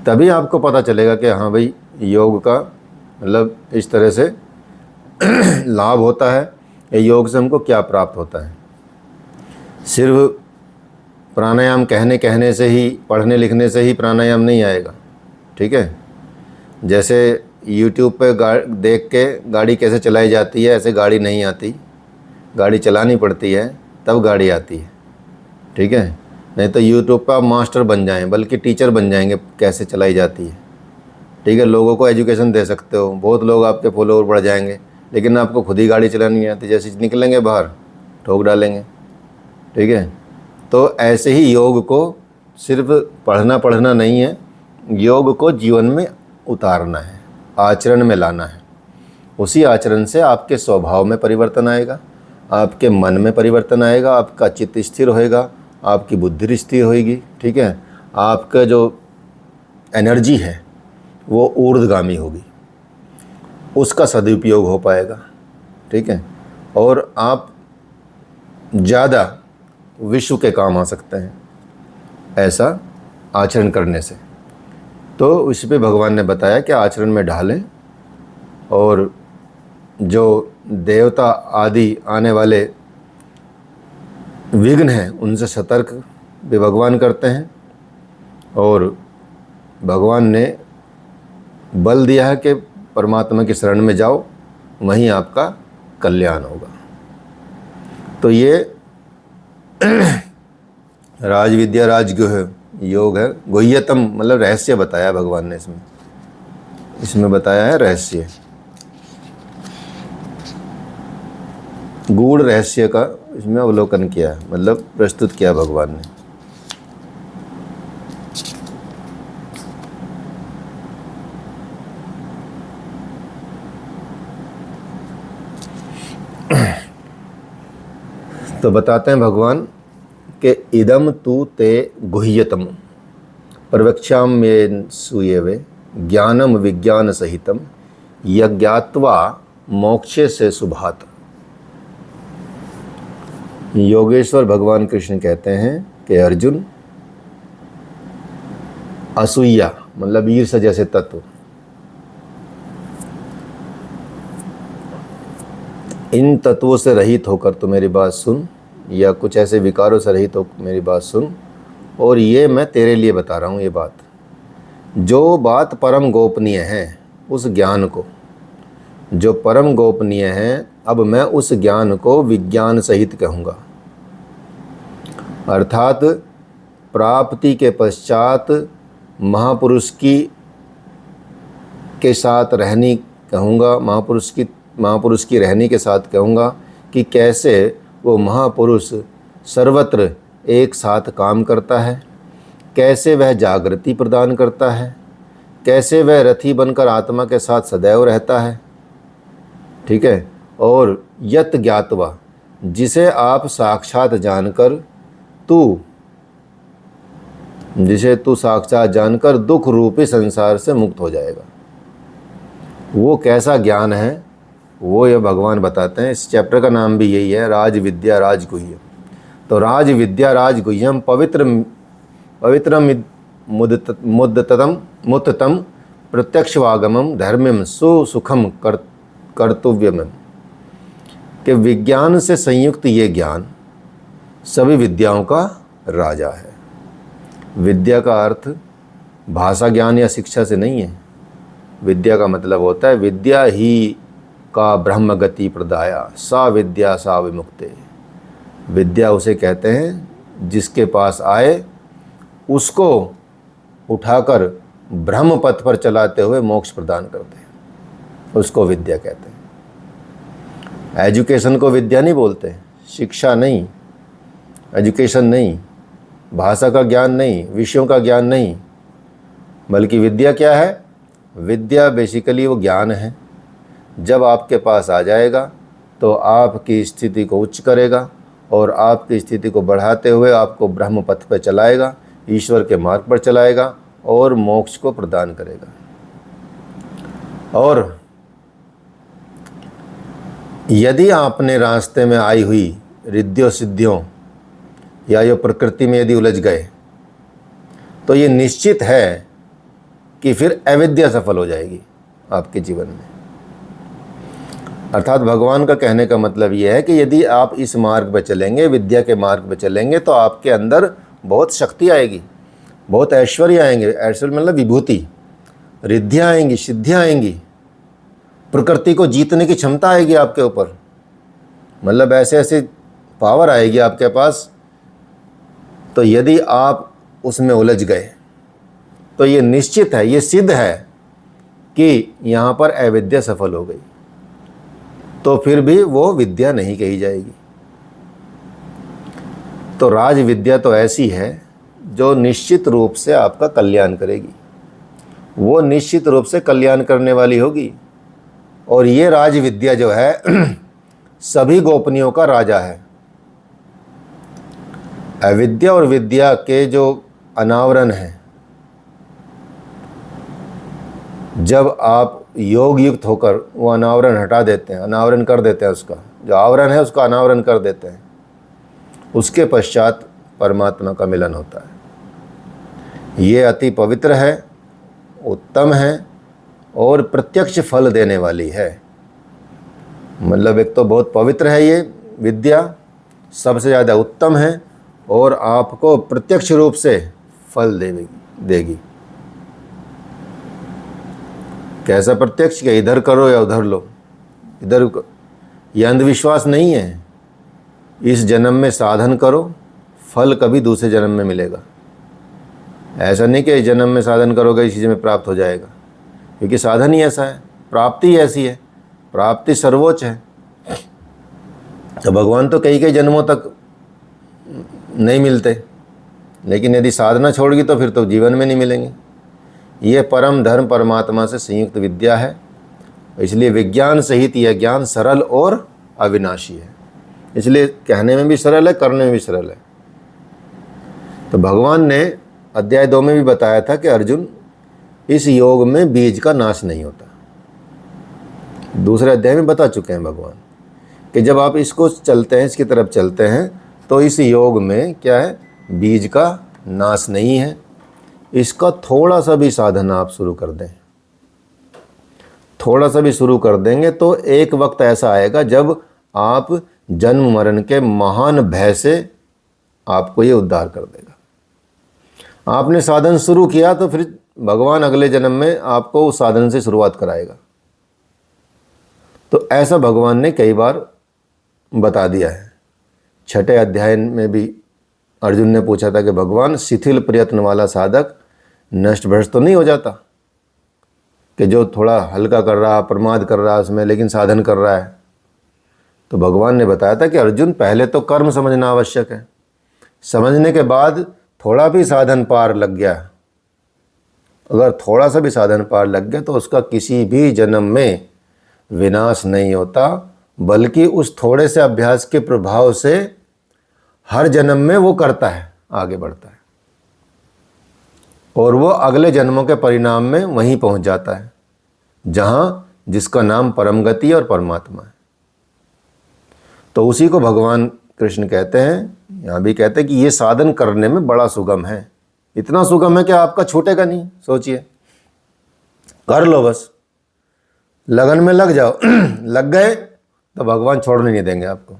B: तभी आपको पता चलेगा कि हाँ भाई योग का मतलब इस तरह से लाभ होता है, योग से हमको क्या प्राप्त होता है। सिर्फ प्राणायाम कहने से ही, पढ़ने लिखने से ही प्राणायाम नहीं आएगा। ठीक है, जैसे यूट्यूब पे देख के गाड़ी कैसे चलाई जाती है, ऐसे गाड़ी नहीं आती, गाड़ी चलानी पड़ती है तब गाड़ी आती है, ठीक है। नहीं तो यूट्यूब पर आप मास्टर बन जाएं, बल्कि टीचर बन जाएंगे कैसे चलाई जाती है, ठीक है। लोगों को एजुकेशन दे सकते हो, बहुत लोग आपके फॉलोअर बढ़ जाएंगे, लेकिन आपको खुद ही गाड़ी चलानी नहीं आती, जैसे निकलेंगे बाहर ठोक डालेंगे, ठीक है। तो ऐसे ही योग को सिर्फ पढ़ना नहीं है, योग को जीवन में उतारना है, आचरण में लाना है। उसी आचरण से आपके स्वभाव में परिवर्तन आएगा, आपके मन में परिवर्तन आएगा, आपका चित्त स्थिर होएगा, आपकी बुद्धि स्थिर होएगी, ठीक है। आपका जो एनर्जी है वो ऊर्ध्वगामी होगी, उसका सदुपयोग हो पाएगा, ठीक है। और आप ज़्यादा विश्व के काम आ सकते हैं ऐसा आचरण करने से। तो इस पे भगवान ने बताया कि आचरण में ढालें, और जो देवता आदि आने वाले विघ्न हैं उनसे सतर्क भी भगवान करते हैं। और भगवान ने बल दिया है कि परमात्मा की शरण में जाओ, वहीं आपका कल्याण होगा। तो ये राजविद्या राजगुह्य योग है। गुह्यतम मतलब रहस्य बताया भगवान ने इसमें बताया है रहस्य, गूढ़ रहस्य का इसमें अवलोकन किया है, मतलब प्रस्तुत किया भगवान ने। तो बताते हैं भगवान कि इदम तू ते गुह्यतम प्रवक्ष्याम में सूयवे ज्ञानम विज्ञान सहितम यज्ञात्वा मोक्षे से सुभात। योगेश्वर भगवान कृष्ण कहते हैं कि अर्जुन, असूया मतलब ईर्ष्या जैसे तत्व, इन तत्वों से रहित होकर तो मेरी बात सुन, या कुछ ऐसे विकारों से रहित हो मेरी बात सुन। और ये मैं तेरे लिए बता रहा हूँ, ये बात जो बात परम गोपनीय है, उस ज्ञान को जो परम गोपनीय है, अब मैं उस ज्ञान को विज्ञान सहित कहूँगा। अर्थात प्राप्ति के पश्चात महापुरुष के साथ रहनी कहूँगा, महापुरुष की रहनी के साथ कहूँगा कि कैसे वो महापुरुष सर्वत्र एक साथ काम करता है, कैसे वह जागृति प्रदान करता है, कैसे वह रथी बनकर आत्मा के साथ सदैव रहता है, ठीक है। और यत ज्ञातवा, जिसे आप साक्षात जानकर जिसे तू साक्षात जानकर दुख रूपी संसार से मुक्त हो जाएगा। वो कैसा ज्ञान है वो ये भगवान बताते हैं। इस चैप्टर का नाम भी यही है, राज विद्या राजगुह्यम। तो राज विद्या राजगुह्यम पवित्रम मुद्दतम प्रत्यक्षवागमम धर्म्यम सुसुखम कर्तव्यम, कि विज्ञान से संयुक्त ये ज्ञान सभी विद्याओं का राजा है। विद्या का अर्थ भाषा ज्ञान या शिक्षा से नहीं है। विद्या का मतलब होता है विद्या ही का ब्रह्म गति प्रदाया, सा विद्या सा विमुक्ते। विद्या उसे कहते हैं जिसके पास आए उसको उठाकर ब्रह्म पथ पर चलाते हुए मोक्ष प्रदान करते हैं, उसको विद्या कहते हैं। एजुकेशन को विद्या नहीं बोलते, शिक्षा नहीं, एजुकेशन नहीं, भाषा का ज्ञान नहीं, विषयों का ज्ञान नहीं, बल्कि विद्या क्या है? विद्या बेसिकली वो ज्ञान है। जब आपके पास आ जाएगा तो आपकी स्थिति को उच्च करेगा और आपकी स्थिति को बढ़ाते हुए आपको ब्रह्म पथ पर चलाएगा, ईश्वर के मार्ग पर चलाएगा और मोक्ष को प्रदान करेगा। और यदि आपने रास्ते में आई हुई रिद्धियों सिद्धियों या यो प्रकृति में यदि उलझ गए तो ये निश्चित है कि फिर अविद्या सफल हो जाएगी आपके जीवन में। अर्थात भगवान का कहने का मतलब ये है कि यदि आप इस मार्ग पर चलेंगे, विद्या के मार्ग पर चलेंगे, तो आपके अंदर बहुत शक्ति आएगी, बहुत ऐश्वर्य आएंगे। ऐश्वर्य मतलब विभूति, रिद्धियाँ आएंगी, सिद्धियाँ आएंगी, प्रकृति को जीतने की क्षमता आएगी आपके ऊपर। मतलब ऐसे ऐसे पावर आएगी आपके पास। तो यदि आप उसमें उलझ गए तो ये निश्चित है, ये सिद्ध है कि यहाँ पर अविद्या सफल हो गई, तो फिर भी वो विद्या नहीं कही जाएगी। तो राज विद्या तो ऐसी है जो निश्चित रूप से आपका कल्याण करेगी, वो निश्चित रूप से कल्याण करने वाली होगी। और ये राज विद्या जो है सभी गोपनियों का राजा है। अविद्या और विद्या के जो अनावरण है, जब आप योग युक्त होकर वो अनावरण हटा देते हैं, अनावरण कर देते हैं, उसका जो आवरण है उसका अनावरण कर देते हैं, उसके पश्चात परमात्मा का मिलन होता है। ये अति पवित्र है, उत्तम है और प्रत्यक्ष फल देने वाली है। मतलब एक तो बहुत पवित्र है ये विद्या, सबसे ज़्यादा उत्तम है और आपको प्रत्यक्ष रूप से फल देगी। कैसा प्रत्यक्ष? कि इधर करो या उधर लो, इधर यह अंधविश्वास नहीं है। इस जन्म में साधन करो, फल कभी दूसरे जन्म में मिलेगा। ऐसा नहीं कि इस जन्म में साधन करोगे इसी में प्राप्त हो जाएगा, क्योंकि साधन ही ऐसा है, प्राप्ति ही ऐसी है, प्राप्ति सर्वोच्च है। तो भगवान तो कई कई जन्मों तक नहीं मिलते, लेकिन यदि साधना छोड़गी तो फिर तो जीवन में नहीं मिलेंगे। ये परम धर्म परमात्मा से संयुक्त विद्या है, इसलिए विज्ञान सहित यह ज्ञान सरल और अविनाशी है। इसलिए कहने में भी सरल है, करने में भी सरल है। तो भगवान ने अध्याय 2 में भी बताया था कि अर्जुन, इस योग में बीज का नाश नहीं होता। दूसरे अध्याय में बता चुके हैं भगवान कि जब आप इसको चलते हैं, इसकी तरफ चलते हैं, तो इस योग में क्या है? बीज का नाश नहीं है। इसका थोड़ा सा भी साधन आप शुरू कर दें, थोड़ा सा भी शुरू कर देंगे तो एक वक्त ऐसा आएगा जब आप जन्म मरण के महान भय से आपको ये उद्धार कर देगा। आपने साधन शुरू किया तो फिर भगवान अगले जन्म में आपको उस साधन से शुरुआत कराएगा। तो ऐसा भगवान ने कई बार बता दिया है। 6ठे अध्याय में भी अर्जुन ने पूछा था कि भगवान, शिथिल प्रयत्न वाला साधक नष्ट भ्रष्ट तो नहीं हो जाता? कि जो थोड़ा हल्का कर रहा, प्रमाद कर रहा उसमें, लेकिन साधन कर रहा है। तो भगवान ने बताया था कि अर्जुन, पहले तो कर्म समझना आवश्यक है, समझने के बाद थोड़ा भी साधन पार लग गया, अगर थोड़ा सा भी साधन पार लग गया तो उसका किसी भी जन्म में विनाश नहीं होता, बल्कि उस थोड़े से अभ्यास के प्रभाव से हर जन्म में वो करता है, आगे बढ़ता है और वो अगले जन्मों के परिणाम में वहीं पहुंच जाता है जहां जिसका नाम परम गति और परमात्मा है। तो उसी को भगवान कृष्ण कहते हैं, यहाँ भी कहते हैं कि ये साधन करने में बड़ा सुगम है। इतना सुगम है कि आपका छूटेगा नहीं। सोचिए, कर लो, बस लगन में लग जाओ लग गए तो भगवान छोड़ने नहीं देंगे आपको।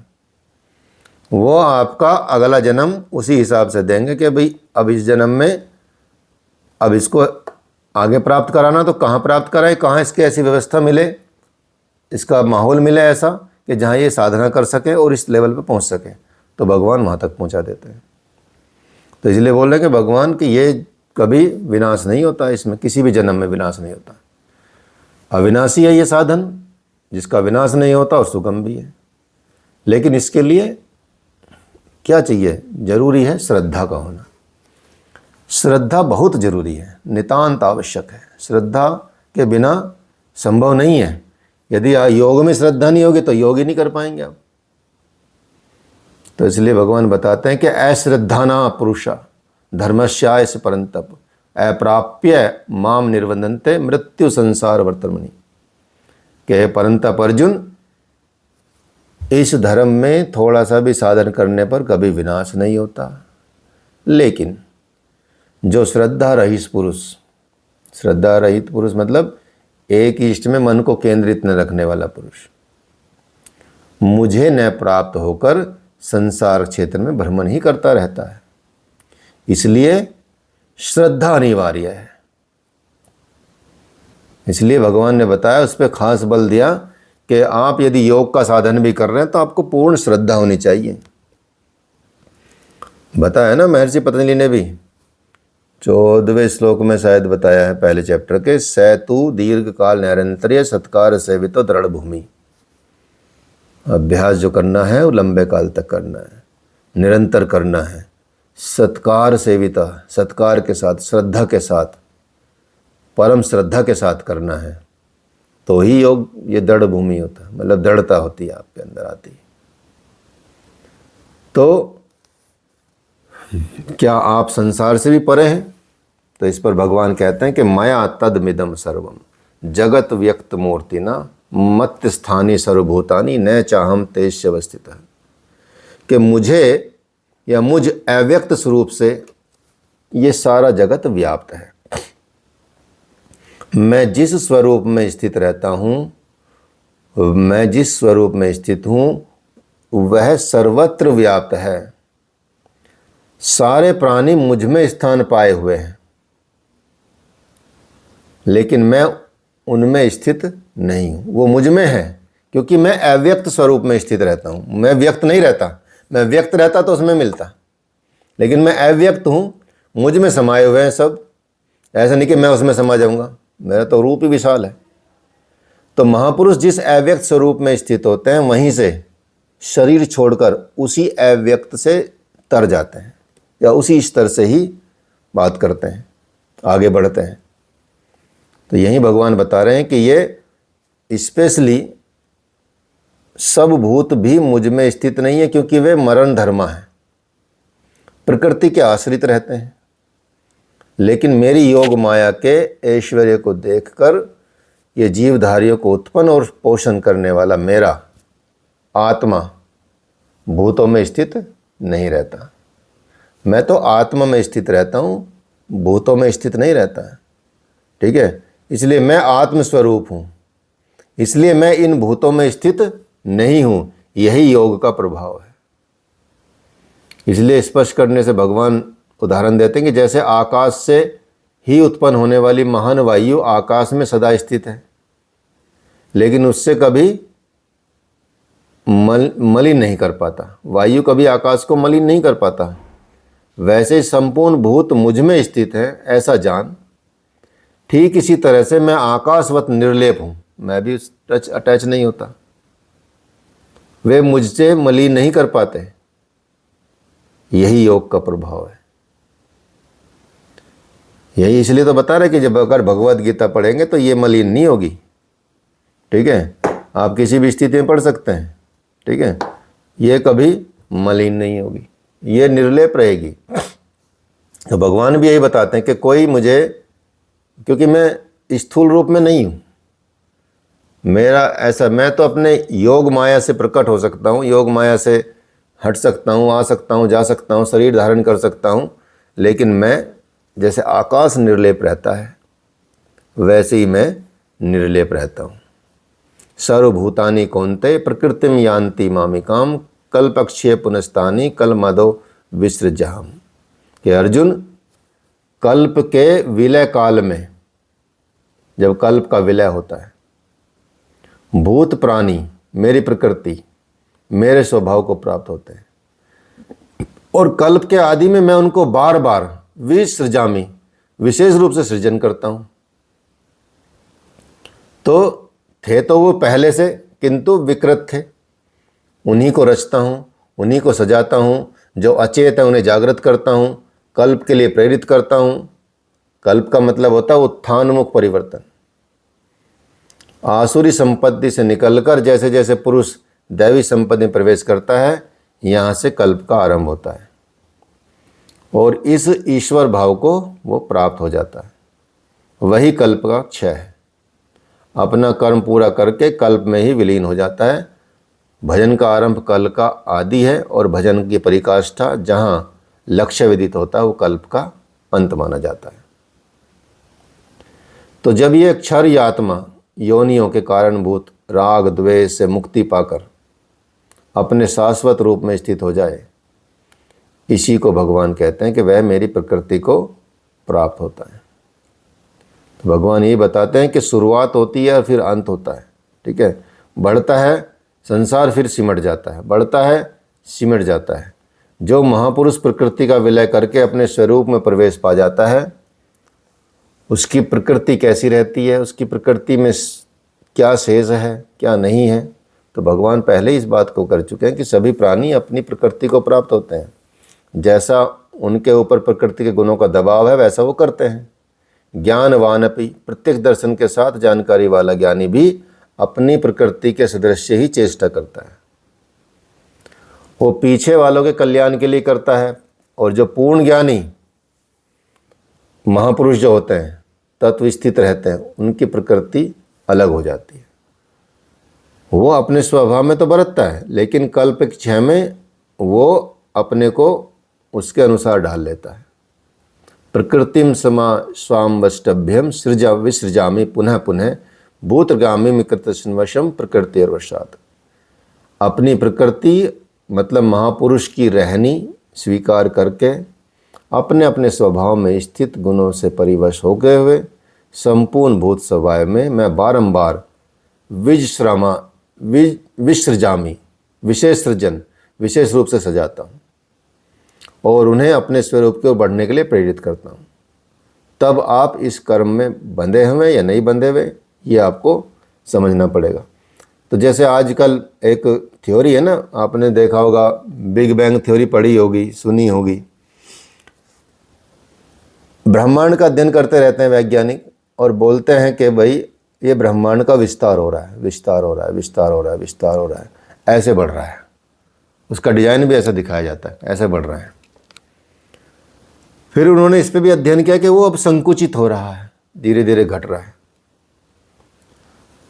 B: वो आपका अगला जन्म उसी हिसाब से देंगे कि भाई अब इस जन्म में अब इसको आगे प्राप्त कराना, तो कहाँ प्राप्त कराए, कहाँ इसकी ऐसी व्यवस्था मिले, इसका माहौल मिले ऐसा कि जहाँ ये साधना कर सके और इस लेवल पे पहुँच सके, तो भगवान वहाँ तक पहुँचा देते हैं। तो इसलिए बोल रहे हैं कि भगवान कि ये कभी विनाश नहीं होता, इसमें किसी भी जन्म में विनाश नहीं होता। अविनाशी है ये साधन, जिसका विनाश नहीं होता और सुगम भी है। लेकिन इसके लिए क्या चाहिए? जरूरी है श्रद्धा का होना। श्रद्धा बहुत जरूरी है, नितांत आवश्यक है। श्रद्धा के बिना संभव नहीं है। यदि योग में श्रद्धा नहीं होगी तो योग ही नहीं कर पाएंगे आप। तो इसलिए भगवान बताते हैं कि अश्रद्धाना पुरुषा धर्मस्यायस परंतप अप्राप्य माम निर्वंदन्ते मृत्यु संसार वर्तमनि। के परंतप अर्जुन, इस धर्म में थोड़ा सा भी साधन करने पर कभी विनाश नहीं होता। लेकिन जो श्रद्धा रहित पुरुष, श्रद्धा रहित पुरुष मतलब एक इष्ट में मन को केंद्रित न रखने वाला पुरुष, मुझे न प्राप्त होकर संसार क्षेत्र में भ्रमण ही करता रहता है। इसलिए श्रद्धा अनिवार्य है। इसलिए भगवान ने बताया, उस पर खास बल दिया कि आप यदि योग का साधन भी कर रहे हैं तो आपको पूर्ण श्रद्धा होनी चाहिए। बताया ना महर्षि पतंजलि ने भी 14वें श्लोक में शायद बताया है पहले चैप्टर के, सैतु दीर्घ काल निरंतर्य सत्कार सेवितो दृढ़ भूमि। अभ्यास जो करना है वो लंबे काल तक करना है, निरंतर करना है, सत्कार सेविता, सत्कार के साथ, श्रद्धा के साथ, परम श्रद्धा के साथ करना है, तो ही योग ये दृढ़ भूमि होता है, मतलब दृढ़ता होती है आपके अंदर आती है। तो क्या आप संसार से भी परे हैं? तो इस पर भगवान कहते हैं कि मया तदमिदम सर्वम जगत व्यक्त मूर्तिना मत स्थानी सर्वभूतानि न चाहम तेष्य अवस्थितः, कि मुझे या मुझ अव्यक्त स्वरूप से ये सारा जगत व्याप्त है। मैं जिस स्वरूप में स्थित रहता हूँ, मैं जिस स्वरूप में स्थित हूँ वह सर्वत्र व्याप्त है। सारे प्राणी मुझ में स्थान पाए हुए हैं, लेकिन मैं उनमें स्थित नहीं हूँ, वो मुझ में है, क्योंकि मैं अव्यक्त स्वरूप में स्थित रहता हूँ। मैं व्यक्त नहीं रहता, मैं व्यक्त रहता तो उसमें मिलता, लेकिन मैं अव्यक्त हूँ, मुझ में समाये हुए हैं सब। ऐसा नहीं कि मैं उसमें समा जाऊँगा, मेरा तो रूप ही विशाल है। तो महापुरुष जिस अव्यक्त स्वरूप में स्थित होते हैं वहीं से शरीर छोड़कर उसी अव्यक्त से तर जाते हैं, या उसी स्तर से ही बात करते हैं, आगे बढ़ते हैं। तो यही भगवान बता रहे हैं कि ये स्पेशली सब भूत भी मुझ में स्थित नहीं है, क्योंकि वे मरण धर्मा है, प्रकृति के आश्रित रहते हैं। लेकिन मेरी योग माया के ऐश्वर्य को देखकर ये जीवधारियों को उत्पन्न और पोषण करने वाला मेरा आत्मा भूतों में स्थित नहीं रहता। मैं तो आत्मा में स्थित रहता हूँ, भूतों में स्थित नहीं रहता है। ठीक है, इसलिए मैं आत्मस्वरूप हूँ, इसलिए मैं इन भूतों में स्थित नहीं हूँ। यही योग का प्रभाव है। इसलिए स्पष्ट करने से भगवान उदाहरण देते हैं कि जैसे आकाश से ही उत्पन्न होने वाली महान वायु आकाश में सदा स्थित है, लेकिन उससे कभी मलिन नहीं कर पाता। वायु कभी आकाश को मलिन नहीं कर पाता। वैसे संपूर्ण भूत मुझ में स्थित है, ऐसा जान। ठीक इसी तरह से मैं आकाशवत निर्लेप हूँ, मैं भी अटैच नहीं होता, वे मुझसे मलिन नहीं कर पाते। यही योग का प्रभाव है। यही इसलिए तो बता रहे कि जब अगर भगवत गीता पढ़ेंगे तो ये मलिन नहीं होगी। ठीक है, आप किसी भी स्थिति में पढ़ सकते हैं। ठीक है, ये कभी मलिन नहीं होगी, ये निर्लेप रहेगी। तो भगवान भी यही बताते हैं कि कोई मुझे, क्योंकि मैं स्थूल रूप में नहीं हूँ, मेरा ऐसा, मैं तो अपने योग माया से प्रकट हो सकता हूँ, योग माया से हट सकता हूँ, आ सकता हूँ, जा सकता हूँ, शरीर धारण कर सकता हूँ, लेकिन मैं जैसे आकाश निर्लेप रहता है वैसे ही मैं निर्लेप रहता हूँ। सर्वभूतानि कौन्तेय प्रकृतिम यान्ति मामिकाम कल्पक्षय पुनस्तानि कल मदो विसृजहम। कि अर्जुन, कल्प के विलय काल में, जब कल्प का विलय होता है, भूत प्राणी मेरी प्रकृति, मेरे स्वभाव को प्राप्त होते हैं, और कल्प के आदि में मैं उनको बार बार विसृजामि, विशेष रूप से सृजन करता हूं। तो थे तो वो पहले से, किंतु विकृत थे, उन्हीं को रचता हूं, उन्हीं को सजाता हूं। जो अचेत है उन्हें जागृत करता हूं, कल्प के लिए प्रेरित करता हूं। कल्प का मतलब होता है उत्थानमुख परिवर्तन। आसुरी संपत्ति से निकलकर जैसे जैसे पुरुष दैवी संपत्ति में प्रवेश करता है, यहाँ से कल्प का आरंभ होता है, और इस ईश्वर भाव को वो प्राप्त हो जाता है। वही कल्प का क्षय है। अपना कर्म पूरा करके कल्प में ही विलीन हो जाता है। भजन का आरंभ कल का आदि है, और भजन की परिकाष्ठा जहाँ लक्ष्य विदित होता है वो कल्प का अंत माना जाता है। तो जब ये क्षर आत्मा योनियों के कारणभूत राग द्वेष से मुक्ति पाकर अपने शाश्वत रूप में स्थित हो जाए, इसी को भगवान कहते हैं कि वह मेरी प्रकृति को प्राप्त होता है। तो भगवान यही बताते हैं कि शुरुआत होती है और फिर अंत होता है। ठीक है, बढ़ता है संसार, फिर सिमट जाता है, बढ़ता है सिमट जाता है। जो महापुरुष प्रकृति का विलय करके अपने स्वरूप में प्रवेश पा जाता है, उसकी प्रकृति कैसी रहती है, उसकी प्रकृति में क्या शेष है क्या नहीं है, तो भगवान पहले ही इस बात को कर चुके हैं कि सभी प्राणी अपनी प्रकृति को प्राप्त होते हैं। जैसा उनके ऊपर प्रकृति के गुणों का दबाव है वैसा वो करते हैं। ज्ञानवान अपि, प्रत्यक्ष दर्शन के साथ जानकारी वाला ज्ञानी भी अपनी प्रकृति के सदृश्य ही चेष्टा करता है। वो पीछे वालों के कल्याण के लिए करता है। और जो पूर्ण ज्ञानी महापुरुष जो होते हैं, तत्व स्थित रहते हैं, उनकी प्रकृति अलग हो जाती है। वो अपने स्वभाव में तो बरतता है, लेकिन कल्प के क्षय में वो अपने को उसके अनुसार ढाल लेता है। प्रकृतिम समा स्वाम वष्टभ्यम सृजा विसृजामि पुनः पुनः भूतगामी मिकृतवशम प्रकृति वशात। अपनी प्रकृति मतलब महापुरुष की रहनी स्वीकार करके अपने अपने स्वभाव में स्थित गुणों से परिवश हो गए हुए संपूर्ण भूत स्वभाव में मैं बारंबार विसृजामी विशेष सृजन विशेष रूप से सजाता हूँ और उन्हें अपने स्वरूप की ओर बढ़ने के लिए प्रेरित करता हूँ। तब आप इस कर्म में बंधे हुए या नहीं बंधे हुए ये आपको समझना पड़ेगा। तो जैसे आजकल एक थ्योरी है ना, आपने देखा होगा, बिग बैंग थ्योरी पढ़ी होगी, सुनी होगी। ब्रह्मांड का अध्ययन करते रहते हैं वैज्ञानिक और बोलते हैं कि भाई ये ब्रह्मांड का विस्तार हो रहा है, विस्तार हो रहा है, विस्तार हो रहा है, विस्तार हो रहा है, ऐसे बढ़ रहा है। उसका डिजाइन भी ऐसा दिखाया जाता है, ऐसे बढ़ रहा है। फिर उन्होंने इस पर भी अध्ययन किया कि वो अब संकुचित हो रहा है, धीरे धीरे घट रहा है।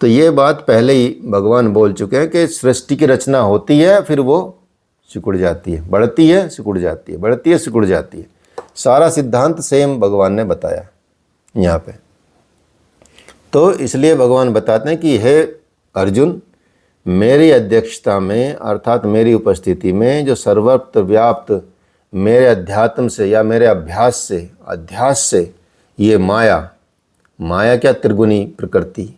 B: तो ये बात पहले ही भगवान बोल चुके हैं कि सृष्टि की रचना होती है, फिर वो सिकुड़ जाती है, बढ़ती है सिकुड़ जाती है, बढ़ती है सिकुड़ जाती है। सारा सिद्धांत सेम भगवान ने बताया यहाँ पे। तो इसलिए भगवान बताते हैं कि हे अर्जुन, मेरी अध्यक्षता में अर्थात मेरी उपस्थिति में जो सर्वत्र व्याप्त मेरे अध्यात्म से या मेरे अध्यास से ये माया क्या, त्रिगुणी प्रकृति,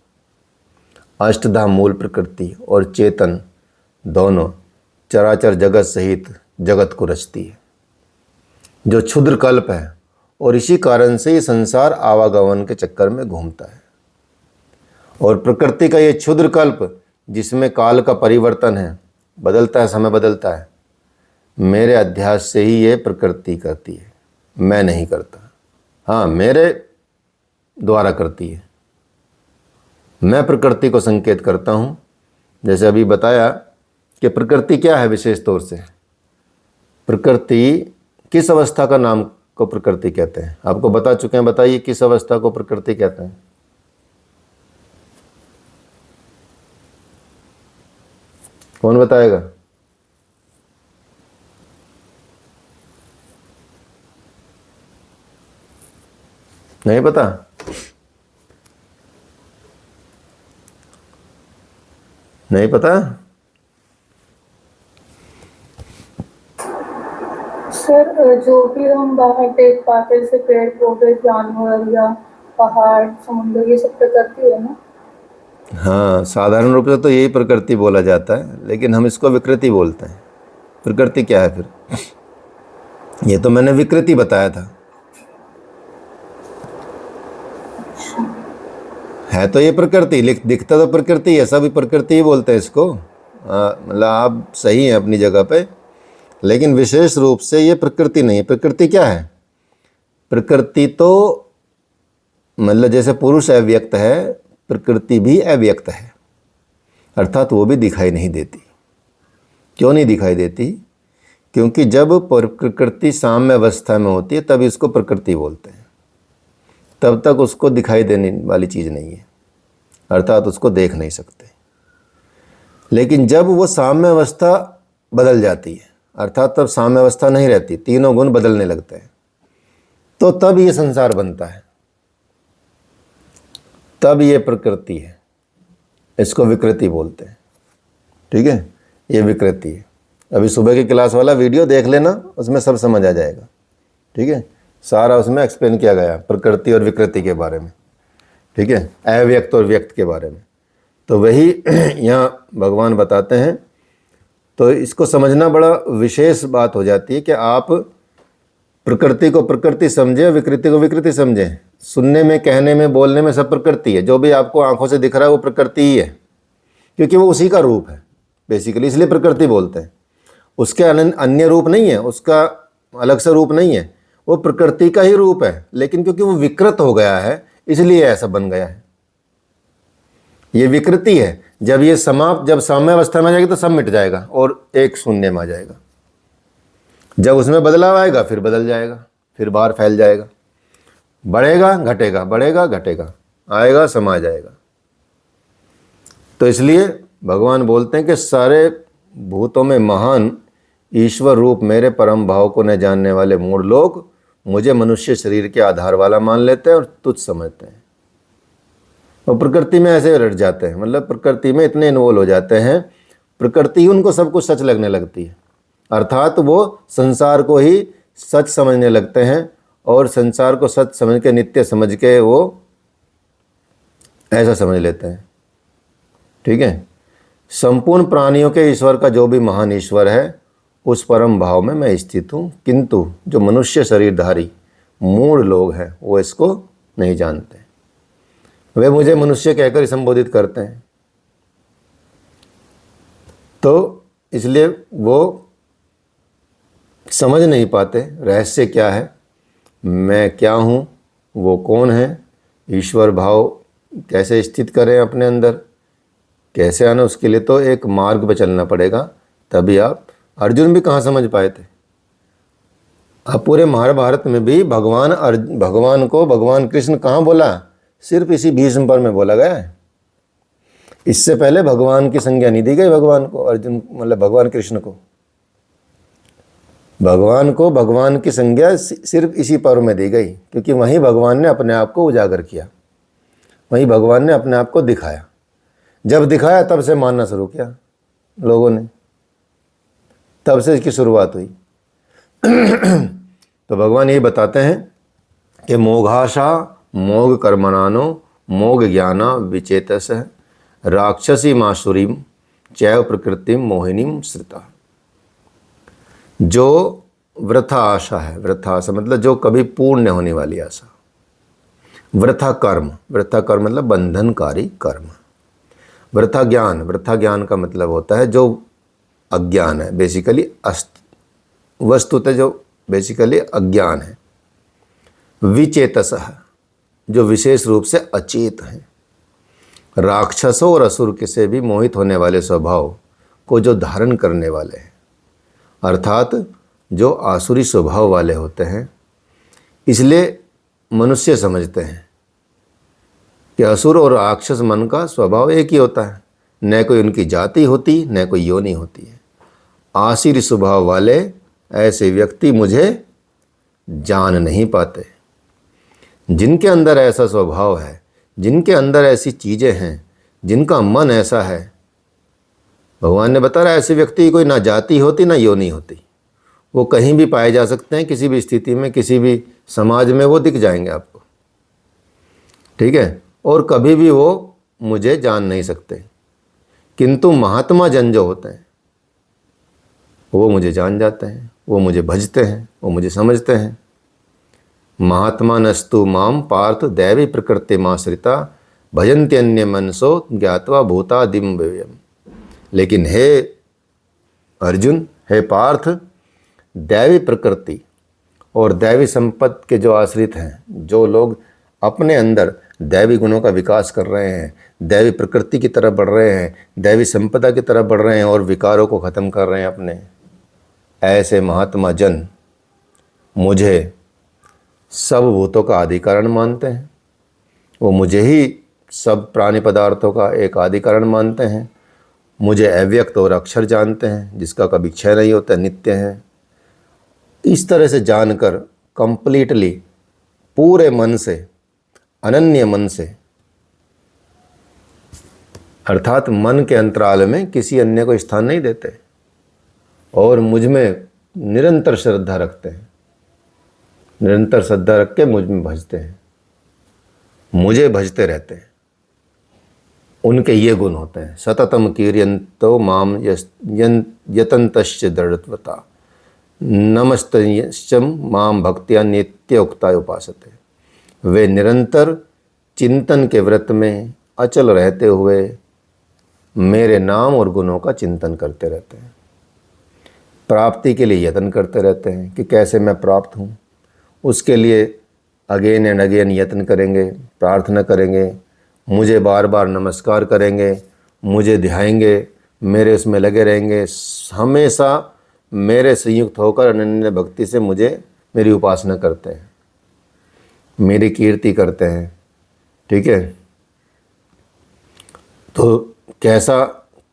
B: अष्टधा मूल प्रकृति और चेतन दोनों चराचर जगत सहित जगत को रचती है, जो क्षुद्र कल्प है। और इसी कारण से ये संसार आवागमन के चक्कर में घूमता है। और प्रकृति का ये क्षुद्र कल्प जिसमें काल का परिवर्तन है, बदलता है, समय बदलता है, मेरे अध्यास से ही ये प्रकृति करती है, मैं नहीं करता। हाँ, मेरे द्वारा करती है। मैं प्रकृति को संकेत करता हूँ। जैसे अभी बताया कि प्रकृति क्या है, विशेष तौर से प्रकृति किस अवस्था का नाम को प्रकृति कहते हैं, आपको बता चुके हैं। बताइए किस अवस्था को प्रकृति कहते हैं। कौन बताएगा? नहीं पता? नहीं पता?
D: सर, जो भी हम बाहर देख पाते जैसे पेड़ पौधे, जानवर या पहाड़, समुद्र, ये सब प्रकृति है ना?
B: हाँ, साधारण रूप से तो यही प्रकृति बोला जाता है, लेकिन हम इसको विकृति बोलते हैं। प्रकृति क्या है फिर? ये तो मैंने विकृति बताया था। है तो ये प्रकृति, दिखता तो प्रकृति है, सभी प्रकृति ही बोलते हैं इसको। मतलब आप सही हैं अपनी जगह पे, लेकिन विशेष रूप से ये प्रकृति नहीं है। प्रकृति क्या है? प्रकृति तो मतलब जैसे पुरुष अव्यक्त है, प्रकृति भी अव्यक्त है, अर्थात वो भी दिखाई नहीं देती। क्यों नहीं दिखाई देती? क्योंकि जब प्रकृति साम्य अवस्था में होती है तब इसको प्रकृति बोलते हैं, तब तक उसको दिखाई देने वाली चीज़ नहीं है, अर्थात उसको देख नहीं सकते। लेकिन जब वो साम्य अवस्था बदल जाती है, अर्थात तब साम्य अवस्था नहीं रहती, तीनों गुण बदलने लगते हैं, तो तब ये संसार बनता है, तब ये प्रकृति है। इसको विकृति बोलते हैं। ठीक है, ये विकृति है। अभी सुबह की क्लास वाला वीडियो देख लेना, उसमें सब समझ आ जाएगा। ठीक है, सारा उसमें एक्सप्लेन किया गया प्रकृति और विकृति के बारे में। ठीक है, अव्यक्त और व्यक्त के बारे में। तो वही यहाँ भगवान बताते हैं। तो इसको समझना बड़ा विशेष बात हो जाती है कि आप प्रकृति को प्रकृति समझें, विकृति को विकृति समझें। सुनने में, कहने में, बोलने में सब प्रकृति है। जो भी आपको आंखों से दिख रहा है वो प्रकृति ही है, क्योंकि वो उसी का रूप है बेसिकली, इसलिए प्रकृति बोलते हैं। उसके अन्य रूप नहीं है, उसका अलग से रूप नहीं है, वो प्रकृति का ही रूप है। लेकिन क्योंकि वो विकृत हो गया है इसलिए ऐसा बन गया है। ये विकृति है। जब ये जब साम्यावस्था में आ जाएगी तो सब मिट जाएगा और एक शून्य में आ जाएगा। जब उसमें बदलाव आएगा फिर बदल जाएगा, फिर बाहर फैल जाएगा, बढ़ेगा घटेगा, बढ़ेगा घटेगा, आएगा समा जाएगा। तो इसलिए भगवान बोलते हैं कि सारे भूतों में महान ईश्वर रूप मेरे परम भाव को न जानने वाले मूढ़ लोग मुझे मनुष्य शरीर के आधार वाला मान लेते हैं और तुच्छ समझते हैं। और प्रकृति में ऐसे रट जाते हैं, मतलब प्रकृति में इतने इन्वॉल्व हो जाते हैं, प्रकृति ही उनको सब कुछ सच लगने लगती है। अर्थात वो संसार को ही सच समझने लगते हैं और संसार को सच समझ के, नित्य समझ के वो ऐसा समझ लेते हैं। ठीक है, संपूर्ण प्राणियों के ईश्वर का जो भी महान ईश्वर है उस परम भाव में मैं स्थित हूँ, किंतु जो मनुष्य शरीरधारी मूढ़ लोग हैं वो इसको नहीं जानते। वे मुझे मनुष्य कहकर ही संबोधित करते हैं। तो इसलिए वो समझ नहीं पाते रहस्य क्या है, मैं क्या हूँ, वो कौन है, ईश्वर भाव कैसे स्थित करें अपने अंदर, कैसे आना। उसके लिए तो एक मार्ग पर चलना पड़ेगा, तभी आप। अर्जुन भी कहाँ समझ पाए थे। अब पूरे महाभारत में भी भगवान को भगवान कृष्ण कहाँ बोला, सिर्फ इसी भीष्म पर में बोला गया है। इससे पहले भगवान की संज्ञा नहीं दी गई भगवान को, अर्जुन मतलब भगवान कृष्ण को। भगवान को भगवान की संज्ञा सिर्फ इसी पर्व में दी गई, क्योंकि वहीं भगवान ने अपने आप को उजागर किया, वहीं भगवान ने अपने आप को दिखाया। जब दिखाया तब से मानना शुरू किया लोगों ने, तब से इसकी शुरुआत हुई। तो भगवान यही बताते हैं कि मोघाशा मोघ कर्मणानो मोघ ज्ञाना विचेतस राक्षसी मासुरीम चैव प्रकृतिम मोहिनीम श्रिता। जो वृथा आशा है, वृथा आशा मतलब जो कभी पूर्ण नहीं होने वाली आशा। वृथा कर्म मतलब बंधनकारी कर्म। वृथा ज्ञान का मतलब होता है जो अज्ञान है, बेसिकली वस्तुतः जो बेसिकली अज्ञान है। विचेतसः जो विशेष रूप से अचेत हैं। राक्षसों और असुर के से भी मोहित होने वाले स्वभाव को जो धारण करने वाले हैं, अर्थात जो आसुरी स्वभाव वाले होते हैं। इसलिए मनुष्य समझते हैं कि असुर और राक्षस मन का स्वभाव एक ही होता है, न कोई उनकी जाति होती न कोई योनि होती है। आसुरी स्वभाव वाले ऐसे व्यक्ति मुझे जान नहीं पाते। जिनके अंदर ऐसा स्वभाव है, जिनके अंदर ऐसी चीज़ें हैं, जिनका मन ऐसा है, भगवान ने बताया ऐसे व्यक्ति की कोई ना जाति होती ना योनि होती। वो कहीं भी पाए जा सकते हैं, किसी भी स्थिति में, किसी भी समाज में वो दिख जाएंगे आपको। ठीक है, और कभी भी वो मुझे जान नहीं सकते। किंतु महात्मा जन जो होते हैं वो मुझे जान जाते हैं, वो मुझे भजते हैं, वो मुझे समझते हैं। महात्मा नस्तु माम पार्थ दैवी प्रकृति माश्रिता भजन्त्यन्य मनसो ज्ञात्वा भूतादिम व्ययम। लेकिन हे अर्जुन, हे पार्थ, दैवी प्रकृति और दैवी संपत्ति के जो आश्रित हैं, जो लोग अपने अंदर दैवी गुणों का विकास कर रहे हैं, दैवी प्रकृति की तरफ बढ़ रहे हैं, दैवी संपदा की तरफ बढ़ रहे हैं और विकारों को ख़त्म कर रहे हैं अपने, ऐसे महात्मा जन मुझे सब भूतों का आदि कारण मानते हैं। वो मुझे ही सब प्राणी पदार्थों का एक आदि कारण मानते हैं। मुझे अव्यक्त और अक्षर जानते हैं, जिसका कभी क्षय नहीं होता, नित्य है। इस तरह से जानकर कंप्लीटली पूरे मन से, अनन्य मन से, अर्थात मन के अंतराल में किसी अन्य को स्थान नहीं देते और मुझ में निरंतर श्रद्धा रखते हैं, निरंतर श्रद्धा रख के मुझ में भजते हैं। मुझे भजते रहते हैं, उनके ये गुण होते हैं। सततम कीर्यन्तो माम यतन्तश्च दृढ़त्वता नमस्तम माम भक्त्या नित्य उक्ता उपासते। वे निरंतर चिंतन के व्रत में अचल रहते हुए मेरे नाम और गुणों का चिंतन करते रहते हैं। प्राप्ति के लिए यत्न करते रहते हैं कि कैसे मैं प्राप्त हूँ, उसके लिए अगेन एंड अगेन यत्न करेंगे, प्रार्थना करेंगे, मुझे बार बार नमस्कार करेंगे, मुझे ध्याएंगे, मेरे उसमें लगे रहेंगे, हमेशा मेरे संयुक्त होकर अनन्य भक्ति से मुझे मेरी उपासना करते हैं, मेरी कीर्ति करते हैं। ठीक है, तो कैसा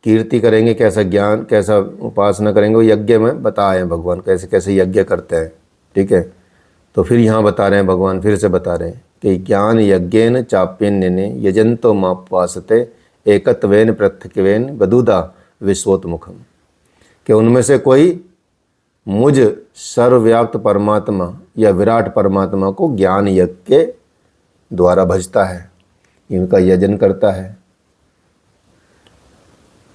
B: कीर्ति करेंगे, कैसा ज्ञान, कैसा उपासना करेंगे, वो यज्ञ में बताए हैं भगवान कैसे कैसे यज्ञ करते हैं। ठीक है, तो फिर यहाँ बता रहे हैं भगवान, फिर से बता रहे हैं कि ज्ञान यज्ञेन चाप्यन्यने यजंतो मापवासते एकत्वेन पृथक्वेन बदुदा विश्वोत्मुखम, कि उनमें से कोई मुझ सर्वव्याप्त परमात्मा या विराट परमात्मा को ज्ञान यज्ञ के द्वारा भजता है, इनका यजन करता है,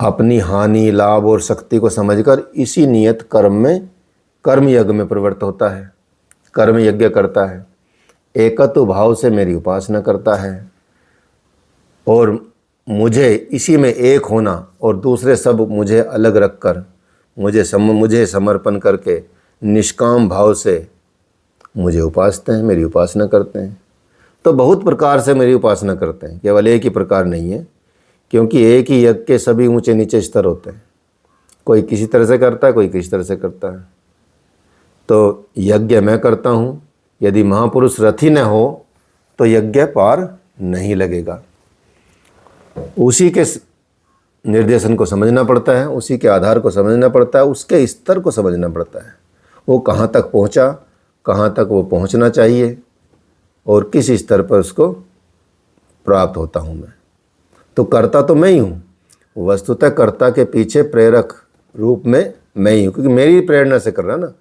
B: अपनी हानि लाभ और शक्ति को समझकर इसी नियत कर्म में कर्म यज्ञ में प्रवृत्त होता है, कर्म यज्ञ करता है, एकत्व भाव से मेरी उपासना करता है और मुझे इसी में एक होना और दूसरे सब मुझे अलग रखकर मुझे समर्पण करके निष्काम भाव से मुझे उपासते हैं, मेरी उपासना करते हैं। तो बहुत प्रकार से मेरी उपासना करते हैं, केवल एक ही प्रकार नहीं है, क्योंकि एक ही यज्ञ के सभी ऊंचे नीचे स्तर होते हैं, कोई किसी तरह से करता है, कोई किसी तरह से करता है। तो यज्ञ मैं करता हूँ, यदि महापुरुष रथी न हो तो यज्ञ पार नहीं लगेगा। उसी के निर्देशन को समझना पड़ता है, उसी के आधार को समझना पड़ता है, उसके स्तर को समझना पड़ता है, वो कहाँ तक पहुँचा, कहाँ तक वो पहुँचना चाहिए और किस स्तर पर उसको प्राप्त होता हूँ मैं। तो करता तो मैं ही हूँ, वस्तुतः कर्ता के पीछे प्रेरक रूप में मैं ही हूँ, क्योंकि मेरी प्रेरणा से कर रहा ना,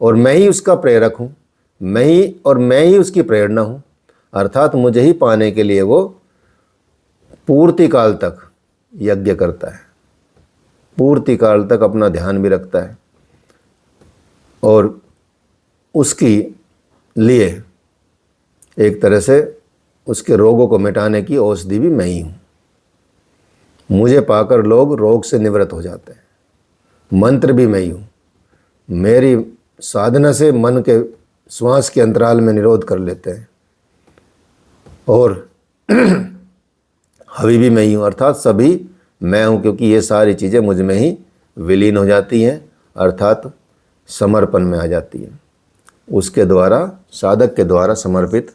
B: और मैं ही उसका प्रेरक हूँ, मैं ही उसकी प्रेरणा हूँ। अर्थात मुझे ही पाने के लिए वो पूर्ति काल तक यज्ञ करता है, पूर्ति काल तक अपना ध्यान भी रखता है और उसकी लिए एक तरह से उसके रोगों को मिटाने की औषधि भी मैं ही हूँ। मुझे पाकर लोग रोग से निवृत्त हो जाते हैं, मंत्र भी मैं ही हूँ। मेरी साधना से मन के श्वास के अंतराल में निरोध कर लेते हैं और हवि भी मैं ही हूँ, अर्थात सभी मैं हूँ, क्योंकि ये सारी चीज़ें मुझ में ही विलीन हो जाती हैं, अर्थात समर्पण में आ जाती हैं। उसके द्वारा, साधक के द्वारा समर्पित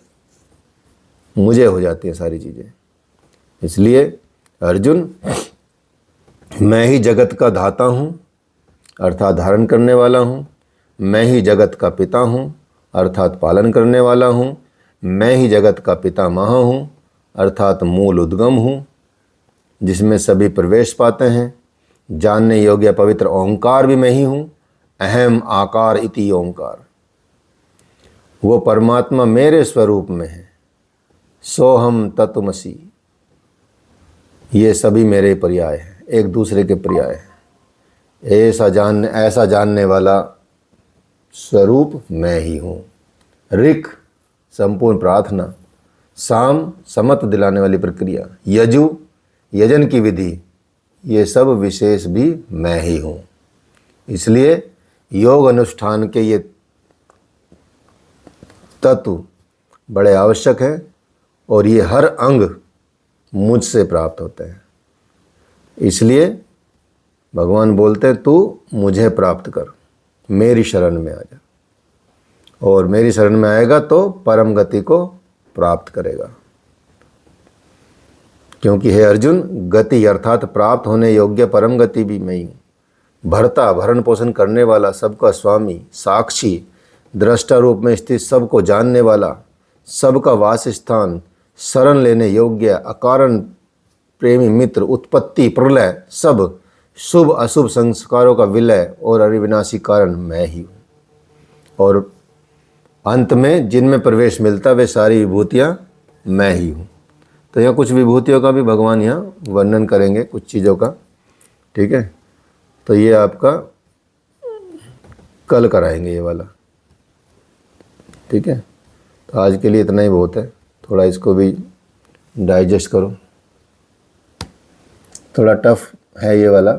B: मुझे हो जाती हैं सारी चीज़ें। इसलिए अर्जुन, मैं ही जगत का धाता हूँ, अर्थात धारण करने वाला हूँ। मैं ही जगत का पिता हूँ, अर्थात पालन करने वाला हूँ। मैं ही जगत का पितामह हूँ, अर्थात मूल उद्गम हूँ, जिसमें सभी प्रवेश पाते हैं। जानने योग्य पवित्र ओंकार भी मैं ही हूँ। अहम आकार इति ओंकार, वो परमात्मा मेरे स्वरूप में है। सोहम तत्वमसि, ये सभी मेरे पर्याय हैं, एक दूसरे के पर्याय हैं। ऐसा जानने वाला स्वरूप मैं ही हूँ। ऋक संपूर्ण प्रार्थना, साम समत दिलाने वाली प्रक्रिया, यजु यजन की विधि, ये सब विशेष भी मैं ही हूँ। इसलिए योग अनुष्ठान के ये तत्व बड़े आवश्यक हैं और ये हर अंग मुझसे प्राप्त होते हैं। इसलिए भगवान बोलते हैं, तू मुझे प्राप्त कर, मेरी शरण में आ जा, और मेरी शरण में आएगा तो परम गति को प्राप्त करेगा। क्योंकि हे अर्जुन, गति अर्थात प्राप्त होने योग्य परम गति भी मैं ही हूँ। भरता, भरण पोषण करने वाला, सबका स्वामी, साक्षी, दृष्टा रूप में स्थित, सबको जानने वाला, सबका वास स्थान, शरण लेने योग्य, अकारण प्रेमी मित्र, उत्पत्ति प्रलय, सब शुभ अशुभ संस्कारों का विलय और अविनाशी कारण मैं ही हूँ। और अंत में जिनमें प्रवेश मिलता वे सारी विभूतियाँ मैं ही हूँ। तो यहाँ कुछ विभूतियों का भी भगवान यहाँ वर्णन करेंगे, कुछ चीज़ों का, ठीक है। तो ये आपका कल कराएंगे ये वाला, ठीक है। तो आज के लिए इतना ही बहुत है, थोड़ा इसको भी डाइजेस्ट करो। थोड़ा टफ है ये वाला।